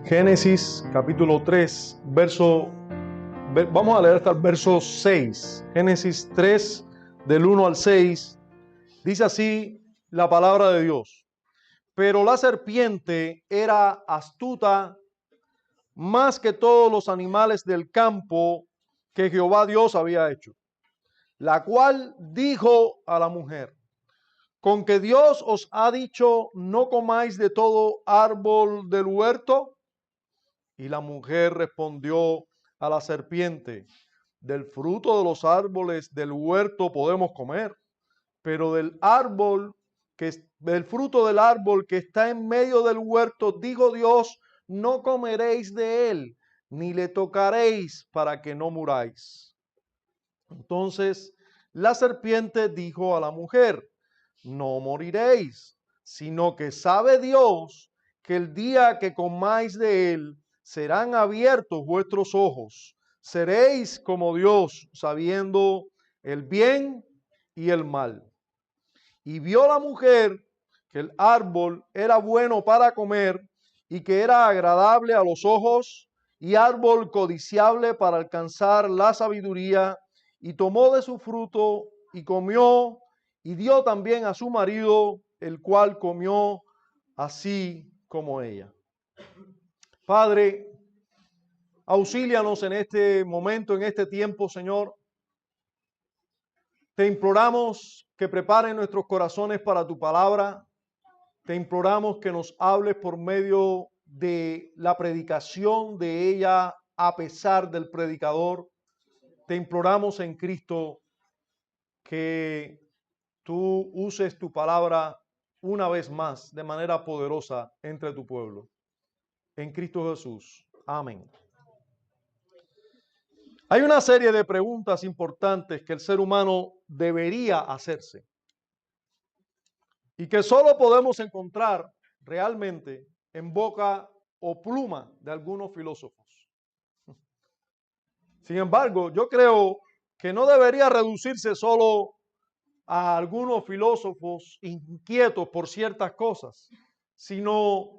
Génesis capítulo 3, vamos a leer hasta el verso 6. Génesis 3, del 1 al 6, dice así la palabra de Dios. Pero la serpiente era astuta más que todos los animales del campo que Jehová Dios había hecho, la cual dijo a la mujer: ¿con que Dios os ha dicho, no comáis de todo árbol del huerto? Y la mujer respondió a la serpiente: del fruto de los árboles del huerto podemos comer, pero del fruto del árbol que está en medio del huerto, dijo Dios, no comeréis de él, ni le tocaréis, para que no muráis. Entonces la serpiente dijo a la mujer: no moriréis, sino que sabe Dios que el día que comáis de él, serán abiertos vuestros ojos, seréis como Dios, sabiendo el bien y el mal. Y vio la mujer que el árbol era bueno para comer y que era agradable a los ojos y árbol codiciable para alcanzar la sabiduría, y tomó de su fruto y comió, y dio también a su marido, el cual comió así como ella. Padre, auxílianos en este momento, en este tiempo, Señor. Te imploramos que preparen nuestros corazones para tu palabra. Te imploramos que nos hables por medio de la predicación de ella, a pesar del predicador. Te imploramos en Cristo que tú uses tu palabra una vez más de manera poderosa entre tu pueblo. En Cristo Jesús. Amén. Hay una serie de preguntas importantes que el ser humano debería hacerse y que solo podemos encontrar realmente en boca o pluma de algunos filósofos. Sin embargo, yo creo que no debería reducirse solo a algunos filósofos inquietos por ciertas cosas, sino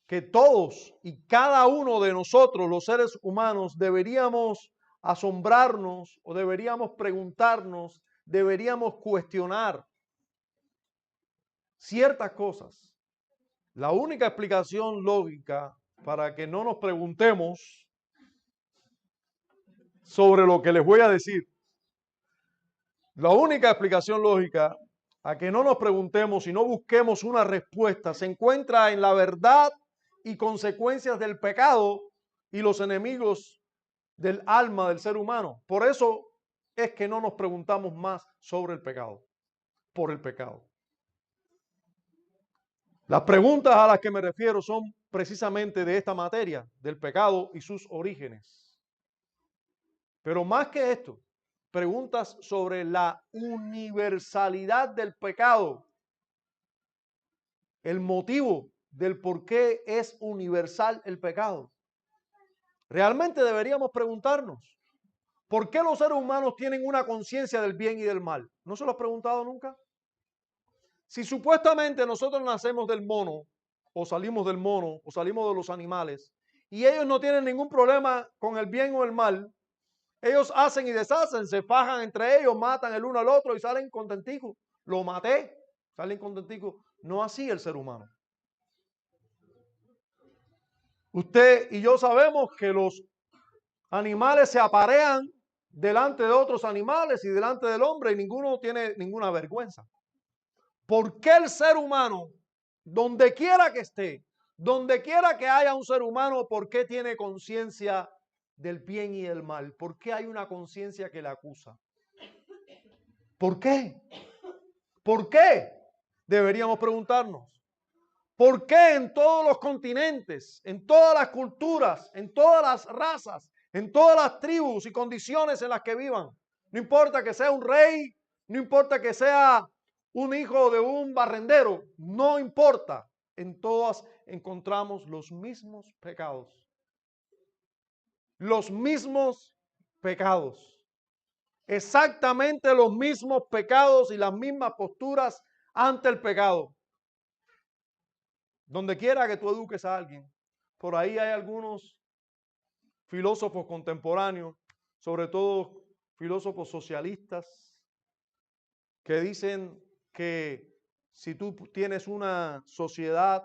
que todos y cada uno de nosotros, los seres humanos, deberíamos asombrarnos o deberíamos preguntarnos, deberíamos cuestionar ciertas cosas. La única explicación lógica para que no nos preguntemos sobre lo que les voy a decir, la única explicación lógica a que no nos preguntemos y no busquemos una respuesta se encuentra en la verdad y consecuencias del pecado y los enemigos del alma del ser humano. Por eso es que no nos preguntamos más sobre el pecado, por el pecado. Las preguntas a las que me refiero son precisamente de esta materia, del pecado y sus orígenes. Pero más que esto, preguntas sobre la universalidad del pecado, el motivo del por qué es universal el pecado. Realmente deberíamos preguntarnos, ¿por qué los seres humanos tienen una conciencia del bien y del mal? ¿No se lo has preguntado nunca? Si supuestamente nosotros nacemos del mono, o salimos del mono, o salimos de los animales, y ellos no tienen ningún problema con el bien o el mal, ellos hacen y deshacen, se fajan entre ellos, matan el uno al otro y salen contenticos. Lo maté, salen contenticos. No así el ser humano. Usted y yo sabemos que los animales se aparean delante de otros animales y delante del hombre y ninguno tiene ninguna vergüenza. ¿Por qué el ser humano, donde quiera que esté, donde quiera que haya un ser humano, por qué tiene conciencia del bien y del mal? ¿Por qué hay una conciencia que le acusa? ¿Por qué? ¿Por qué? Deberíamos preguntarnos. ¿Por qué en todos los continentes, en todas las culturas, en todas las razas, en todas las tribus y condiciones en las que vivan, no importa que sea un rey, no importa que sea un hijo de un barrendero, no importa, en todas encontramos los mismos pecados? Los mismos pecados. Exactamente los mismos pecados y las mismas posturas ante el pecado. Donde quiera que tú eduques a alguien, Por ahí hay algunos filósofos contemporáneos, sobre todo filósofos socialistas, que dicen que si tú tienes una sociedad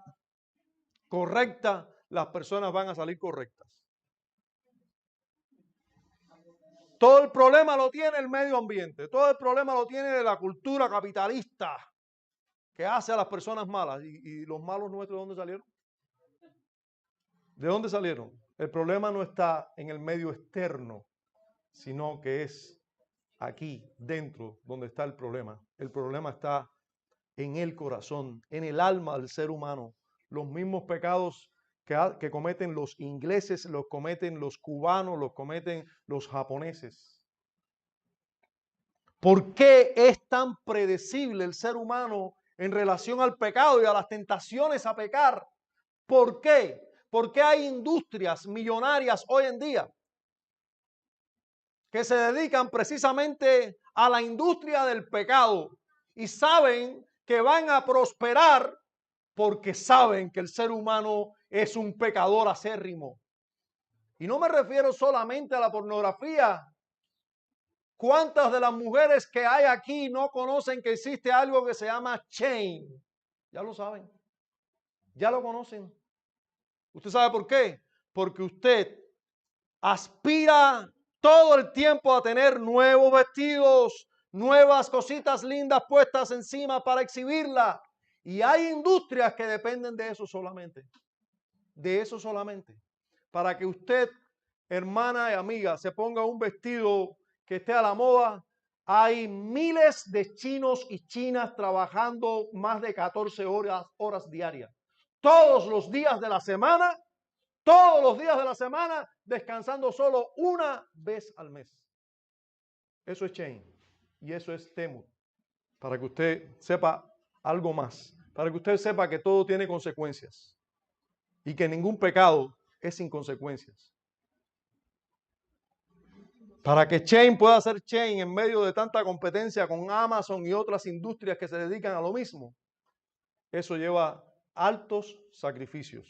correcta, las personas van a salir correctas. Todo el problema lo tiene el medio ambiente, todo el problema lo tiene la cultura capitalista que hace a las personas malas. ¿Y los malos nuestros de dónde salieron? ¿De dónde salieron? El problema no está en el medio externo, sino que es aquí, dentro, donde está el problema. El problema está en el corazón, en el alma del ser humano. Los mismos pecados que cometen los ingleses, los cometen los cubanos, los cometen los japoneses. ¿Por qué es tan predecible el ser humano en relación al pecado y a las tentaciones a pecar? ¿Por qué? Porque hay industrias millonarias hoy en día que se dedican precisamente a la industria del pecado y saben que van a prosperar porque saben que el ser humano es un pecador acérrimo. Y no me refiero solamente a la pornografía. ¿Cuántas de las mujeres que hay aquí no conocen que existe algo que se llama chain? Ya lo saben. Ya lo conocen. ¿Usted sabe por qué? Porque usted aspira todo el tiempo a tener nuevos vestidos, nuevas cositas lindas puestas encima para exhibirla. Y hay industrias que dependen de eso solamente. De eso solamente. Para que usted, hermana y amiga, se ponga un vestido que esté a la moda. Hay miles de chinos y chinas trabajando más de 14 horas diarias. Todos los días de la semana, descansando solo una vez al mes. Eso es Chain y eso es Temu. Para que usted sepa algo más, para que usted sepa que todo tiene consecuencias y que ningún pecado es sin consecuencias. Para que Chain pueda ser Chain en medio de tanta competencia con Amazon y otras industrias que se dedican a lo mismo, eso lleva altos sacrificios.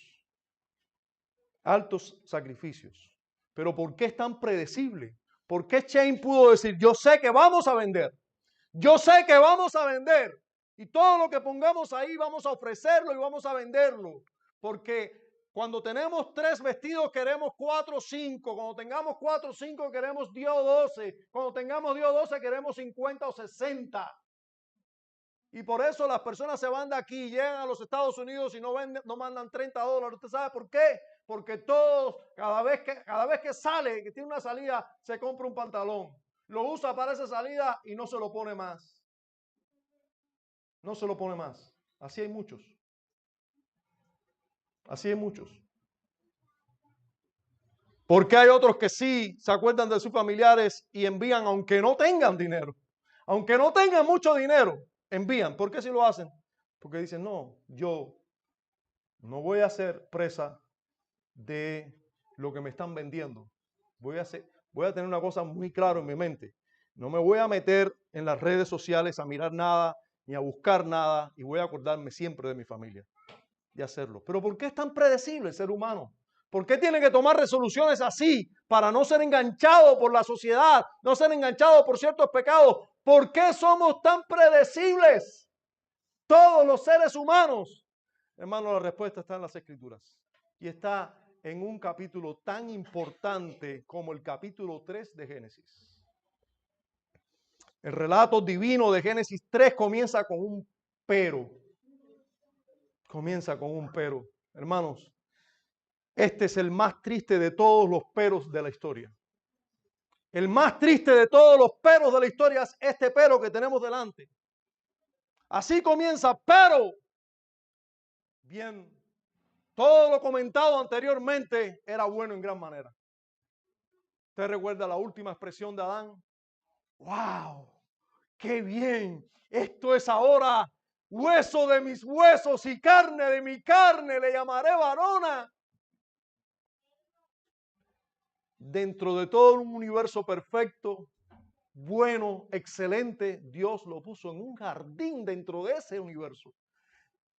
Altos sacrificios. Pero ¿por qué es tan predecible? ¿Por qué Chain pudo decir, yo sé que vamos a vender? Yo sé que vamos a vender. Y todo lo que pongamos ahí vamos a ofrecerlo y vamos a venderlo. Porque cuando tenemos 3 vestidos queremos 4 o 5. Cuando tengamos 4 o 5 queremos 10 o 12. Cuando tengamos 10 o 12 queremos 50 o 60. Y por eso las personas se van de aquí, llegan a los Estados Unidos y no mandan $30. ¿Usted sabe por qué? Porque todos, cada vez que sale, que tiene una salida, se compra un pantalón. Lo usa para esa salida y no se lo pone más. No se lo pone más. Así hay muchos. Así hay muchos. Porque hay otros que sí se acuerdan de sus familiares y envían aunque no tengan dinero. Aunque no tengan mucho dinero, envían. ¿Por qué si lo hacen? Porque dicen, no, yo no voy a ser presa de lo que me están vendiendo. Voy a tener una cosa muy clara en mi mente. No me voy a meter en las redes sociales a mirar nada ni a buscar nada y voy a acordarme siempre de mi familia y hacerlo. Pero ¿por qué es tan predecible el ser humano? ¿Por qué tiene que tomar resoluciones así para no ser enganchado por la sociedad, no ser enganchado por ciertos pecados? ¿Por qué somos tan predecibles? Todos los seres humanos. Hermano, la respuesta está en las Escrituras y está en un capítulo tan importante como el capítulo 3 de Génesis. El relato divino de Génesis 3 comienza con un pero. Comienza con un pero. Hermanos, este es el más triste de todos los peros de la historia. El más triste de todos los peros de la historia es este pero que tenemos delante. Así comienza, pero bien, todo lo comentado anteriormente era bueno en gran manera. ¿Usted recuerda la última expresión de Adán? ¡Wow! ¡Qué bien! Esto es ahora hueso de mis huesos y carne de mi carne, le llamaré varona. Dentro de todo un universo perfecto, bueno, excelente, Dios lo puso en un jardín dentro de ese universo.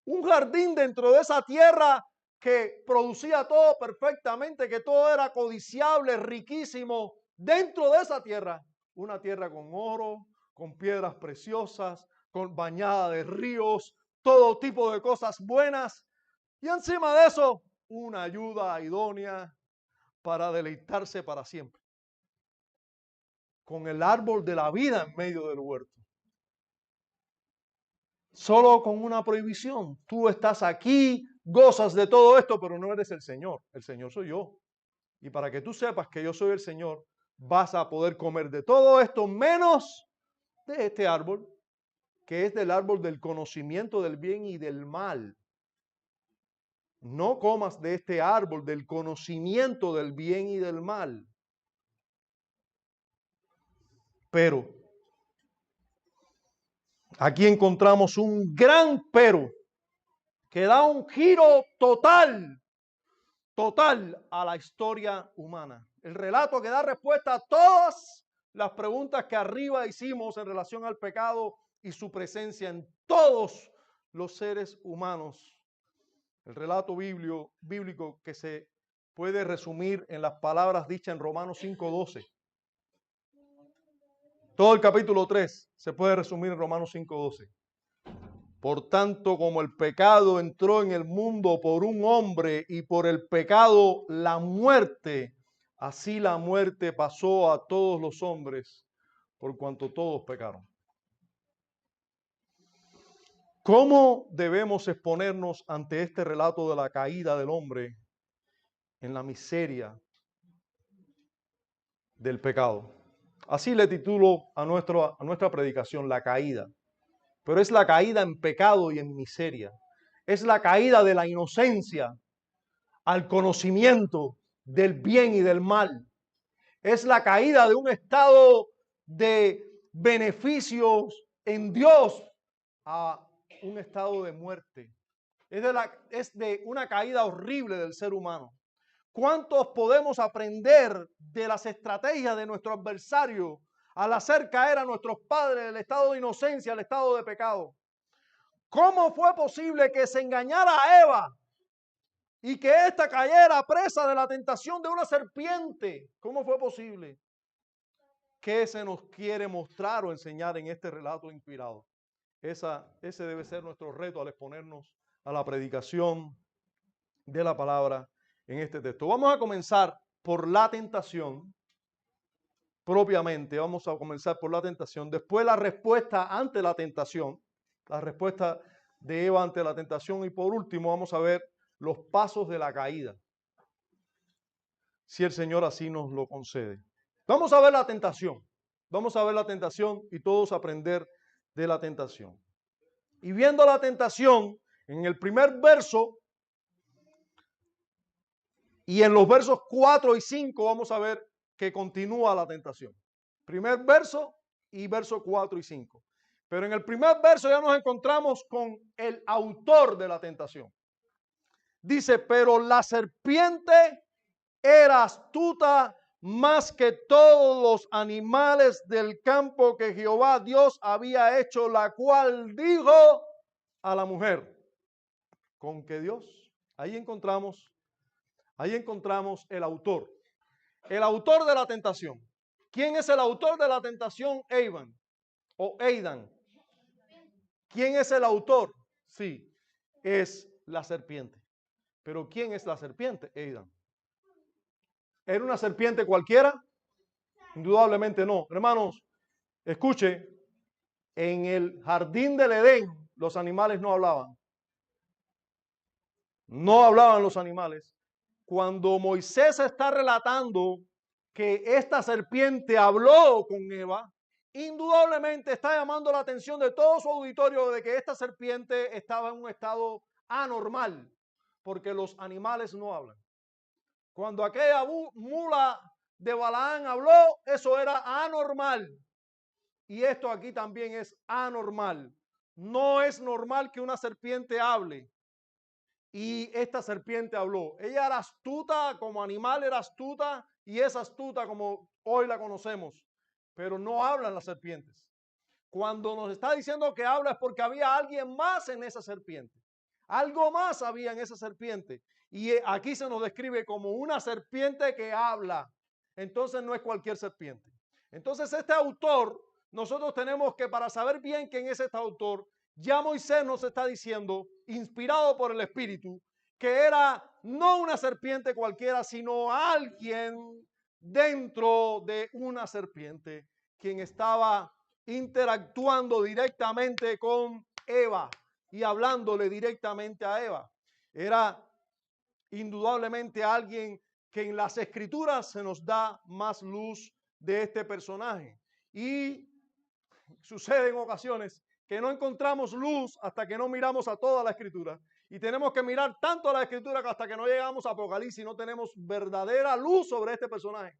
Un jardín dentro de esa tierra que producía todo perfectamente, que todo era codiciable, riquísimo, dentro de esa tierra, una tierra con oro, con piedras preciosas, con bañada de ríos, todo tipo de cosas buenas, y encima de eso, una ayuda idónea para deleitarse para siempre, con el árbol de la vida en medio del huerto. Solo con una prohibición. Tú estás aquí, gozas de todo esto, pero no eres el Señor. El Señor soy yo. Y para que tú sepas que yo soy el Señor, vas a poder comer de todo esto menos de este árbol, que es del árbol del conocimiento del bien y del mal. No comas de este árbol del conocimiento del bien y del mal. Pero aquí encontramos un gran pero que da un giro total a la historia humana. El relato que da respuesta a todas las preguntas que arriba hicimos en relación al pecado y su presencia en todos los seres humanos. El relato bíblico que se puede resumir en las palabras dichas en Romanos 5:12. Todo el capítulo 3 se puede resumir en Romanos 5:12. Por tanto, como el pecado entró en el mundo por un hombre y por el pecado la muerte, así la muerte pasó a todos los hombres por cuanto todos pecaron. ¿Cómo debemos exponernos ante este relato de la caída del hombre en la miseria del pecado? Así le titulo a nuestra predicación, la caída. Pero es la caída en pecado y en miseria. Es la caída de la inocencia al conocimiento del bien y del mal. Es la caída de un estado de beneficios en Dios a un estado de muerte. Es de una caída horrible del ser humano. ¿Cuántos podemos aprender de las estrategias de nuestro adversario al hacer caer a nuestros padres del estado de inocencia al estado de pecado? ¿Cómo fue posible que se engañara a Eva y que ésta cayera presa de la tentación de una serpiente? ¿Cómo fue posible? ¿Qué se nos quiere mostrar o enseñar en este relato inspirado? Ese debe ser nuestro reto al exponernos a la predicación de la palabra en este texto. Vamos a comenzar por la tentación, propiamente. Vamos a comenzar por la tentación. Después la respuesta ante la tentación, la respuesta de Eva ante la tentación. Y por último vamos a ver los pasos de la caída, si el Señor así nos lo concede. Vamos a ver la tentación. Vamos a ver la tentación y todos aprender de la tentación. Y viendo la tentación, en el primer verso y en los versos 4 y 5 vamos a ver que continúa la tentación. Primer verso y verso 4 y 5. Pero en el primer verso ya nos encontramos con el autor de la tentación. Dice, pero la serpiente era astuta más que todos los animales del campo que Jehová Dios había hecho, la cual dijo a la mujer, ¿con qué Dios? Ahí encontramos el autor de la tentación. ¿Quién es el autor de la tentación? Eivan o Eidan. ¿Quién es el autor? Sí, es la serpiente. Pero ¿quién es la serpiente? Eidan. ¿Era una serpiente cualquiera? Indudablemente no. Hermanos, escuche, en el jardín del Edén los animales no hablaban. No hablaban los animales. Cuando Moisés está relatando que esta serpiente habló con Eva, indudablemente está llamando la atención de todo su auditorio de que esta serpiente estaba en un estado anormal, porque los animales no hablan. Cuando aquella mula de Balaán habló, eso era anormal. Y esto aquí también es anormal. No es normal que una serpiente hable. Y esta serpiente habló. Ella era astuta, como animal era astuta, y es astuta como hoy la conocemos. Pero no hablan las serpientes. Cuando nos está diciendo que habla es porque había alguien más en esa serpiente. Algo más había en esa serpiente. Y aquí se nos describe como una serpiente que habla. Entonces no es cualquier serpiente. Entonces este autor, nosotros tenemos que, para saber bien quién es este autor, ya Moisés nos está diciendo, inspirado por el Espíritu, que era no una serpiente cualquiera, sino alguien dentro de una serpiente, quien estaba interactuando directamente con Eva y hablándole directamente a Eva. Era indudablemente alguien que en las escrituras se nos da más luz de este personaje. Y sucede en ocasiones que no encontramos luz hasta que no miramos a toda la escritura. Y tenemos que mirar tanto a la escritura que hasta que no llegamos a Apocalipsis no tenemos verdadera luz sobre este personaje.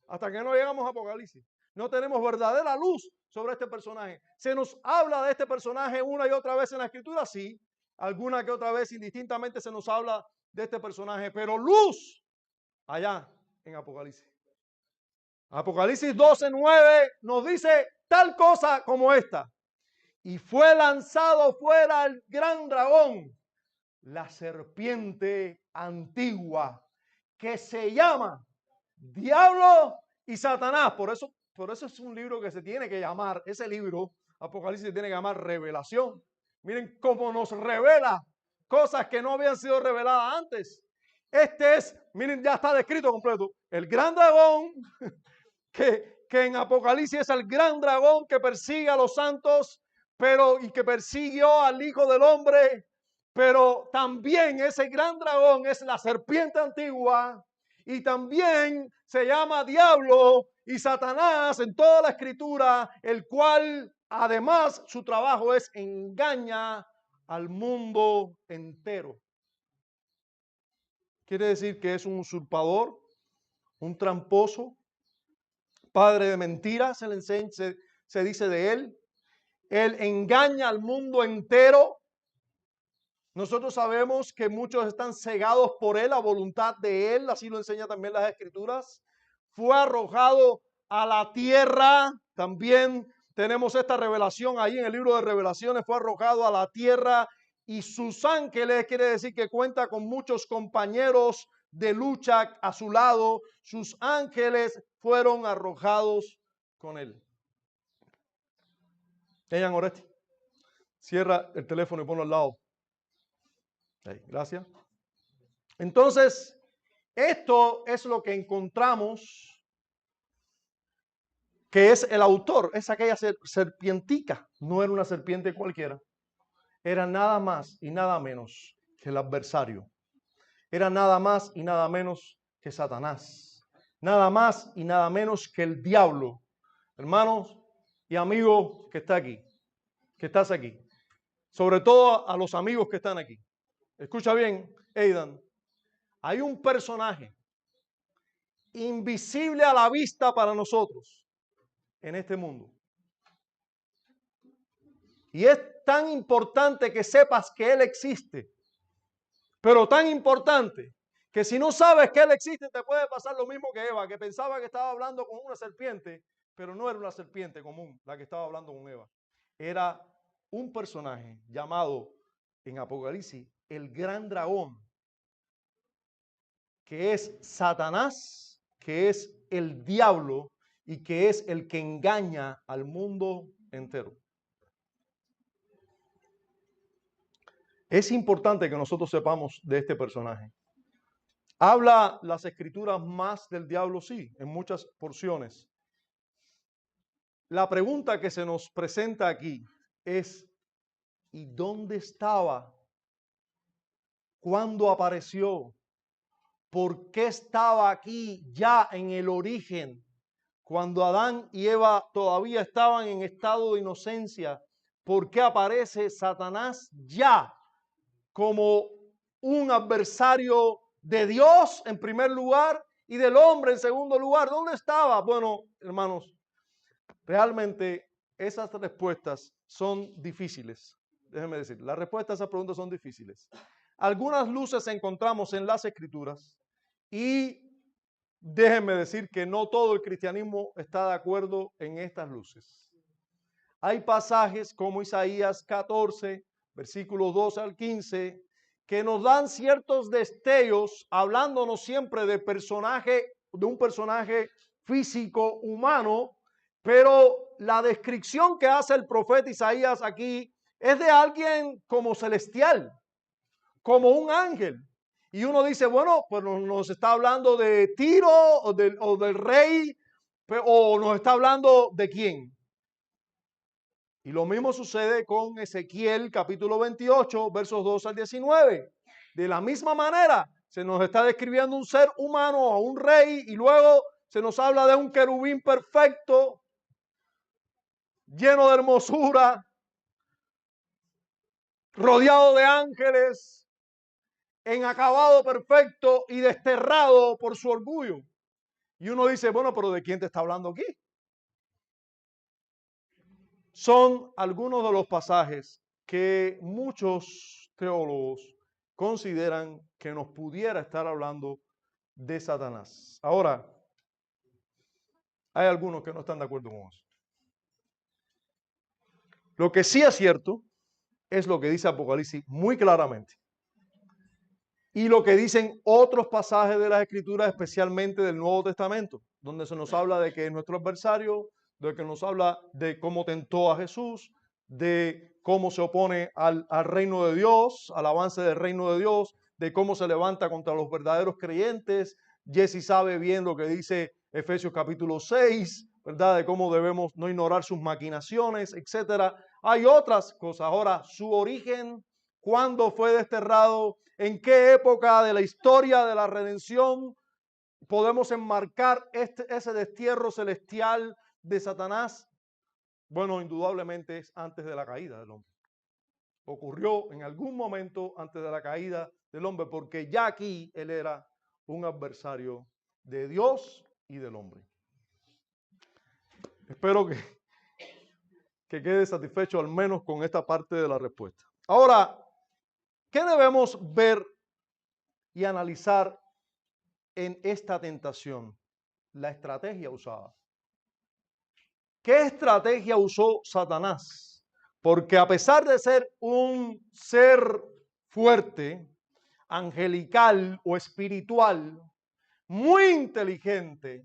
Hasta que no llegamos a Apocalipsis no tenemos verdadera luz sobre este personaje. Se nos habla de este personaje una y otra vez en la escritura, sí. Alguna que otra vez indistintamente se nos habla de este personaje, pero luz allá en Apocalipsis. Apocalipsis 12:9 nos dice tal cosa como esta. Y fue lanzado fuera el gran dragón, la serpiente antigua, que se llama Diablo y Satanás. Por eso es un libro que se tiene que llamar, ese libro, Apocalipsis, se tiene que llamar Revelación. Miren cómo nos revela cosas que no habían sido reveladas antes. Este es, miren, ya está descrito completo, el gran dragón, que en Apocalipsis es el gran dragón que persigue a los santos, y que persiguió al Hijo del Hombre, pero también ese gran dragón es la serpiente antigua, y también se llama Diablo y Satanás en toda la escritura, el cual además su trabajo es engaña al mundo entero. Quiere decir que es un usurpador, un tramposo, padre de mentiras, se dice de él. Él engaña al mundo entero. Nosotros sabemos que muchos están cegados por él, a voluntad de él, así lo enseñan también las escrituras. Fue arrojado a la tierra, también tenemos esta revelación ahí en el libro de Revelaciones, fue arrojado a la tierra y sus ángeles, quiere decir que cuenta con muchos compañeros de lucha a su lado, sus ángeles fueron arrojados con él. Eyan Oresti, cierra el teléfono y ponlo al lado. Ahí, gracias. Entonces, esto es lo que encontramos que es el autor, es aquella serpientica, no era una serpiente cualquiera, era nada más y nada menos que el adversario, era nada más y nada menos que Satanás, nada más y nada menos que el diablo. Hermanos y amigos que está aquí, que estás aquí, sobre todo a los amigos que están aquí, escucha bien, Aidan, hay un personaje invisible a la vista para nosotros en este mundo. Y es tan importante que sepas que Él existe, pero tan importante que si no sabes que Él existe, te puede pasar lo mismo que Eva, que pensaba que estaba hablando con una serpiente, pero no era una serpiente común la que estaba hablando con Eva. Era un personaje llamado en Apocalipsis el gran dragón, que es Satanás, que es el diablo y que es el que engaña al mundo entero. Es importante que nosotros sepamos de este personaje. ¿Habla las escrituras más del diablo? Sí, en muchas porciones. La pregunta que se nos presenta aquí es, ¿y dónde estaba? ¿Cuándo apareció? ¿Por qué estaba aquí ya en el origen? Cuando Adán y Eva todavía estaban en estado de inocencia, ¿por qué aparece Satanás ya como un adversario de Dios en primer lugar y del hombre en segundo lugar? ¿Dónde estaba? Bueno, hermanos, realmente esas respuestas son difíciles. Déjenme decir, las respuestas a esas preguntas son difíciles. Algunas luces encontramos en las escrituras y déjenme decir que no todo el cristianismo está de acuerdo en estas luces. Hay pasajes como Isaías 14, versículos 12 al 15, que nos dan ciertos destellos, hablándonos siempre de un personaje físico humano, pero la descripción que hace el profeta Isaías aquí es de alguien como celestial, como un ángel. Y uno dice, bueno, pues nos está hablando de Tiro o del rey, o nos está hablando de quién. Y lo mismo sucede con Ezequiel capítulo 28, versos 2 al 19. De la misma manera, se nos está describiendo un ser humano o un rey y luego se nos habla de un querubín perfecto, lleno de hermosura, rodeado de ángeles, en acabado perfecto y desterrado por su orgullo. Y uno dice, bueno, pero ¿de quién te está hablando aquí? Son algunos de los pasajes que muchos teólogos consideran que nos pudiera estar hablando de Satanás. Ahora, hay algunos que no están de acuerdo con eso. Lo que sí es cierto es lo que dice Apocalipsis muy claramente. Y lo que dicen otros pasajes de las Escrituras, especialmente del Nuevo Testamento, donde se nos habla de que es nuestro adversario, de que nos habla de cómo tentó a Jesús, de cómo se opone al reino de Dios, al avance del reino de Dios, de cómo se levanta contra los verdaderos creyentes. Jesse sabe bien lo que dice Efesios capítulo 6, ¿verdad? De cómo debemos no ignorar sus maquinaciones, etcétera. Hay otras cosas. Ahora, su origen, cuándo fue desterrado, en qué época de la historia de la redención podemos enmarcar ese destierro celestial de Satanás. Bueno, indudablemente es antes de la caída del hombre. Ocurrió en algún momento antes de la caída del hombre, porque ya aquí él era un adversario de Dios y del hombre. Espero que quede satisfecho al menos con esta parte de la respuesta. Ahora, ¿qué debemos ver y analizar en esta tentación? La estrategia usada. ¿Qué estrategia usó Satanás? Porque a pesar de ser un ser fuerte, angelical o espiritual, muy inteligente,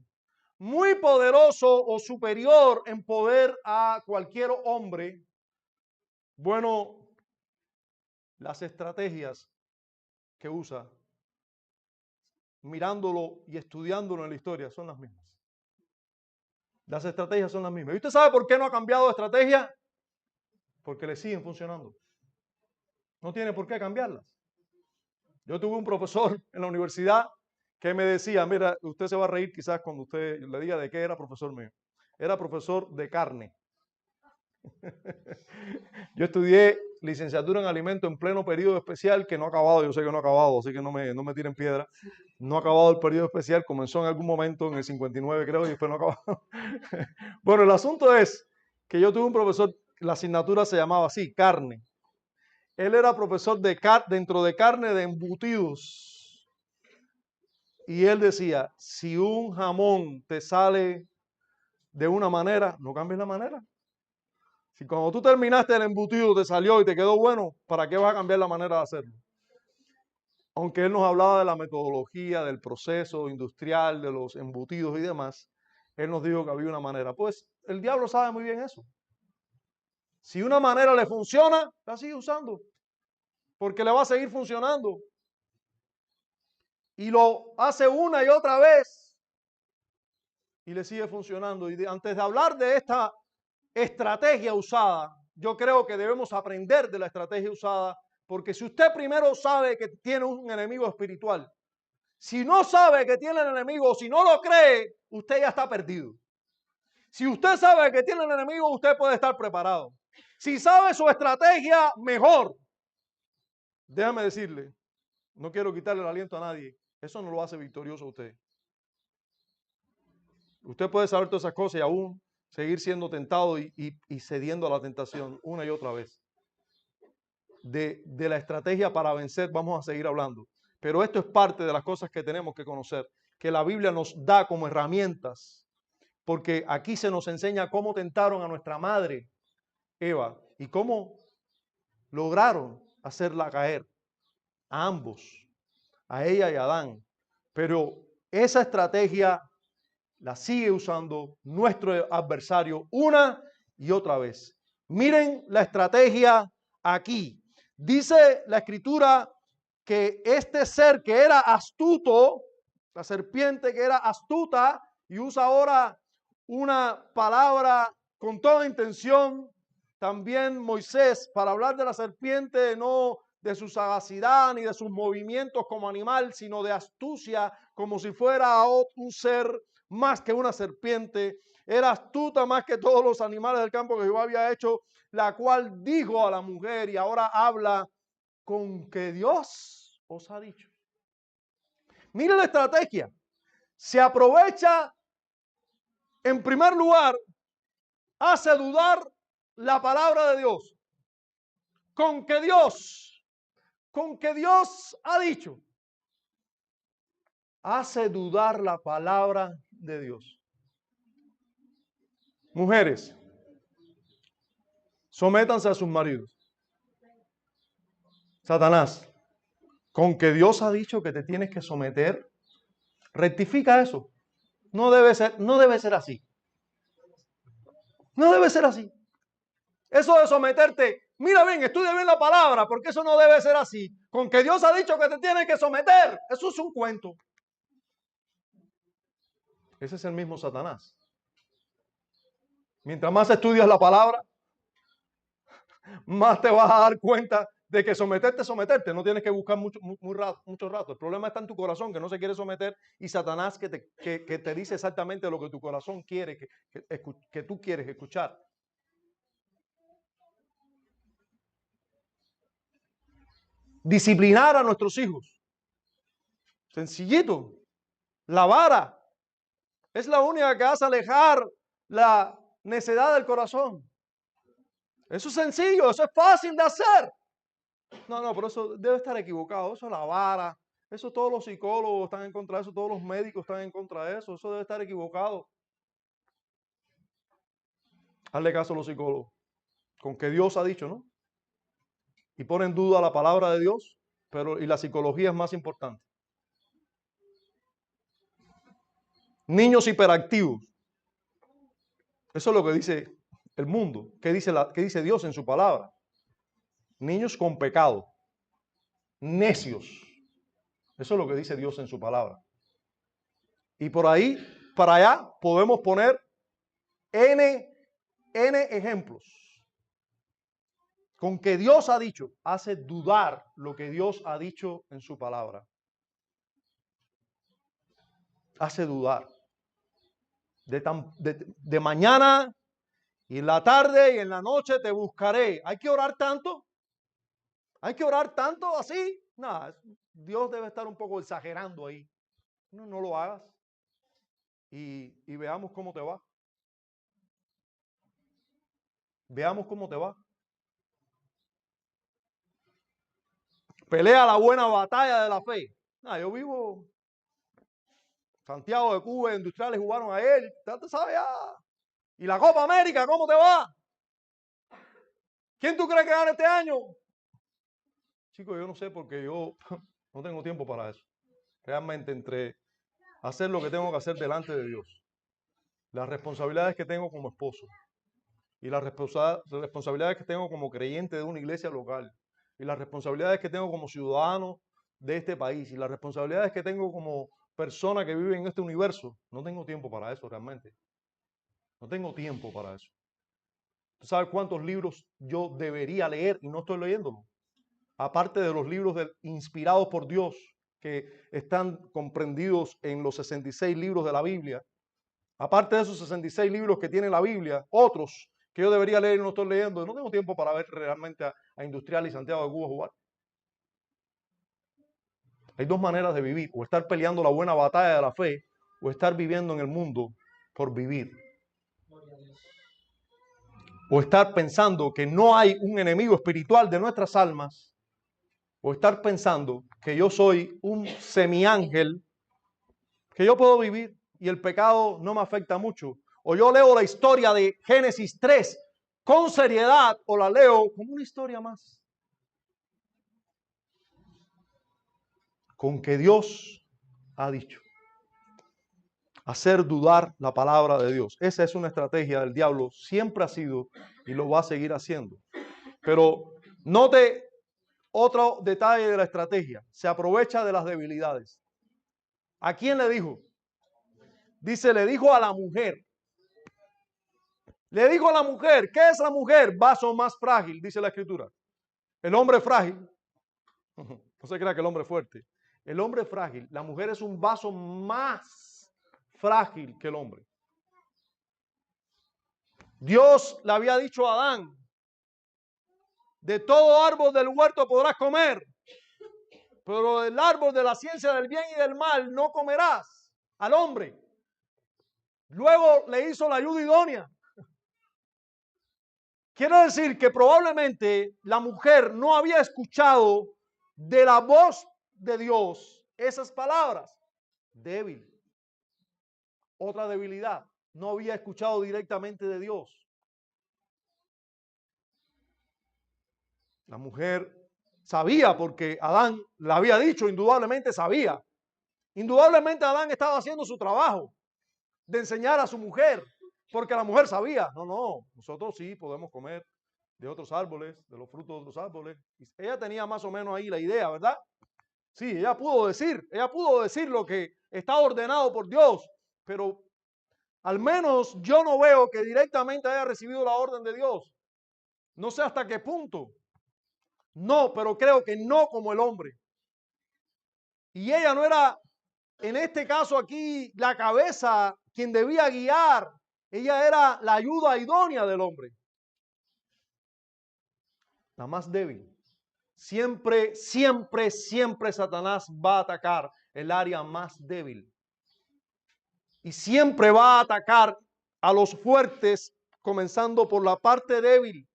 muy poderoso o superior en poder a cualquier hombre, bueno, las estrategias que usa, mirándolo y estudiándolo en la historia, son las mismas. Las estrategias son las mismas. ¿Y usted sabe por qué no ha cambiado de estrategia? Porque le siguen funcionando. No tiene por qué cambiarlas. Yo tuve un profesor en la universidad que me decía, mira, usted se va a reír quizás cuando usted le diga de qué era profesor mío. Era profesor de carne. Yo estudié licenciatura en alimentos en pleno periodo especial, que no ha acabado, yo sé que no ha acabado, así que no me tiren piedra. No ha acabado el periodo especial, comenzó en algún momento, en el 59 creo, y después no ha acabado. Bueno, el asunto es que yo tuve un profesor, la asignatura se llamaba así, carne. Él era profesor dentro de carne de embutidos. Y él decía, si un jamón te sale de una manera, no cambies la manera. Si cuando tú terminaste el embutido te salió y te quedó bueno, ¿para qué vas a cambiar la manera de hacerlo? Aunque él nos hablaba de la metodología, del proceso industrial, de los embutidos y demás, él nos dijo que había una manera. Pues el diablo sabe muy bien eso. Si una manera le funciona, la sigue usando, porque le va a seguir funcionando. Y lo hace una y otra vez y le sigue funcionando. Y antes de hablar de esta estrategia usada, yo creo que debemos aprender de la estrategia usada, porque si usted primero sabe que tiene un enemigo espiritual, si no sabe que tiene el enemigo, si no lo cree, usted ya está perdido. Si usted sabe que tiene el enemigo, usted puede estar preparado. Si sabe su estrategia, mejor. Déjame decirle, no quiero quitarle el aliento a nadie, eso no lo hace victorioso a usted. Usted puede saber todas esas cosas y aún seguir siendo tentado y cediendo a la tentación una y otra vez. De la estrategia para vencer vamos a seguir hablando. Pero esto es parte de las cosas que tenemos que conocer, que la Biblia nos da como herramientas, porque aquí se nos enseña cómo tentaron a nuestra madre Eva y cómo lograron hacerla caer a ambos, a ella y a Adán. Pero esa estrategia la sigue usando nuestro adversario una y otra vez. Miren la estrategia aquí. Dice la Escritura que este ser que era astuto, la serpiente que era astuta, y usa ahora una palabra con toda intención, también Moisés, para hablar de la serpiente, no de su sagacidad ni de sus movimientos como animal, sino de astucia, como si fuera un ser más que una serpiente. Era astuta más que todos los animales del campo que Jehová había hecho, la cual dijo a la mujer, y ahora habla con que Dios os ha dicho. Mire la estrategia. Se aprovecha, en primer lugar, hace dudar la palabra de Dios. Con que Dios ha dicho. Hace dudar la palabra de Dios. Mujeres, sométanse a sus maridos. Satanás, con que Dios ha dicho que te tienes que someter, rectifica eso. No debe ser así. No debe ser así. Eso de someterte, mira bien, estudia bien la palabra, porque eso no debe ser así. Con que Dios ha dicho que te tienes que someter, eso es un cuento. Ese es el mismo Satanás. Mientras más estudias la palabra, más te vas a dar cuenta de que someterte, no tienes que buscar mucho rato. El problema está en tu corazón, que no se quiere someter, y Satanás que te dice exactamente lo que tu corazón quiere, que tú quieres escuchar. Disciplinar a nuestros hijos. Sencillito. La vara es la única que hace alejar la necedad del corazón. Eso es sencillo, eso es fácil de hacer. No, pero eso debe estar equivocado. Eso es la vara. Eso todos los psicólogos están en contra de eso, todos los médicos están en contra de eso. Eso debe estar equivocado. Hazle caso a los psicólogos. Con que Dios ha dicho, ¿no? Y pone en duda la palabra de Dios, y la psicología es más importante. Niños hiperactivos. Eso es lo que dice el mundo. ¿Qué dice Dios en su palabra? Niños con pecado. Necios. Eso es lo que dice Dios en su palabra. Y por ahí, para allá, podemos poner N ejemplos. Con que Dios ha dicho, hace dudar lo que Dios ha dicho en su palabra. Hace dudar. De mañana y en la tarde y en la noche te buscaré. ¿Hay que orar tanto? ¿Hay que orar tanto así? Nada, Dios debe estar un poco exagerando ahí. No lo hagas. Y veamos cómo te va. Veamos cómo te va. Pelea la buena batalla de la fe. Yo vivo Santiago de Cuba, Industriales jugaron ayer. ¿Te sabes ya? ¿Y la Copa América, cómo te va? ¿Quién tú crees que gana este año? Chicos, yo no sé porque yo no tengo tiempo para eso. Realmente entre hacer lo que tengo que hacer delante de Dios, las responsabilidades que tengo como esposo y las responsabilidades que tengo como creyente de una iglesia local y las responsabilidades que tengo como ciudadano de este país y las responsabilidades que tengo como persona que vive en este universo, no tengo tiempo para eso realmente. No tengo tiempo para eso. ¿Tú sabes cuántos libros yo debería leer y no estoy leyéndolos? Aparte de los libros inspirados por Dios, que están comprendidos en los 66 libros de la Biblia, aparte de esos 66 libros que tiene la Biblia, otros que yo debería leer y no estoy leyendo, no tengo tiempo para ver realmente a Industrial y Santiago de Cuba jugar. Hay dos maneras de vivir, o estar peleando la buena batalla de la fe, o estar viviendo en el mundo por vivir. O estar pensando que no hay un enemigo espiritual de nuestras almas, o estar pensando que yo soy un semiángel, que yo puedo vivir y el pecado no me afecta mucho. O yo leo la historia de Génesis 3 con seriedad, o la leo como una historia más. con que Dios ha dicho. Hacer dudar la palabra de Dios. Esa es una estrategia del diablo, siempre ha sido y lo va a seguir haciendo. Pero note otro detalle de la estrategia. Se aprovecha de las debilidades. ¿A quién le dijo? Dice, le dijo a la mujer. Le dijo a la mujer. ¿Qué es la mujer? Vaso más frágil, dice la escritura. El hombre frágil. No se crea que el hombre es fuerte. El hombre es frágil. La mujer es un vaso más frágil que el hombre. Dios le había dicho a Adán, de todo árbol del huerto podrás comer, pero del árbol de la ciencia del bien y del mal no comerás. Al hombre. Luego le hizo la ayuda idónea. Quiere decir que probablemente la mujer no había escuchado de la voz de Dios esas palabras. Débil. Otra debilidad. No había escuchado directamente de Dios. La mujer sabía porque Adán le había dicho, indudablemente sabía. Indudablemente Adán estaba haciendo su trabajo de enseñar a su mujer, porque la mujer sabía, no, nosotros sí podemos comer de otros árboles, de los frutos de otros árboles. Y ella tenía más o menos ahí la idea, ¿verdad? Sí, ella pudo decir lo que está ordenado por Dios, pero al menos yo no veo que directamente haya recibido la orden de Dios. No sé hasta qué punto. No, pero creo que no como el hombre. Y ella no era, en este caso aquí, la cabeza quien debía guiar. Ella era la ayuda idónea del hombre. La más débil. Siempre Satanás va a atacar el área más débil. Y siempre va a atacar a los fuertes, comenzando por la parte débil.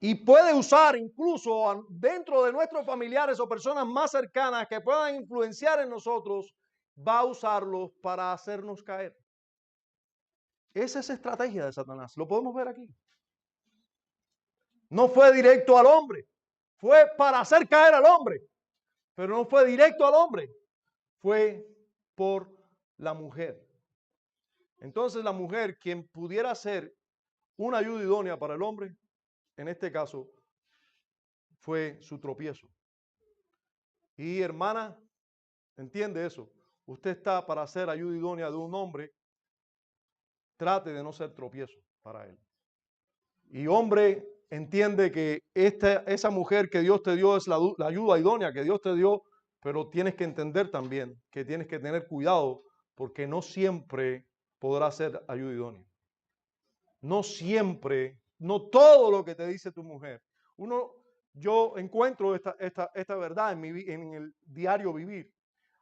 Y puede usar incluso dentro de nuestros familiares o personas más cercanas que puedan influenciar en nosotros, va a usarlos para hacernos caer. Esa es estrategia de Satanás. Lo podemos ver aquí. No fue directo al hombre. Fue para hacer caer al hombre. Pero no fue directo al hombre. Fue por la mujer. Entonces la mujer, quien pudiera ser una ayuda idónea para el hombre, en este caso, fue su tropiezo. Y hermana, entiende eso. Usted está para ser ayuda idónea de un hombre. Trate de no ser tropiezo para él. Y hombre, entiende que esa mujer que Dios te dio es la ayuda idónea que Dios te dio, pero tienes que entender también que tienes que tener cuidado porque no siempre podrá ser ayuda idónea. No siempre, no todo lo que te dice tu mujer. Yo encuentro esta verdad en el diario vivir.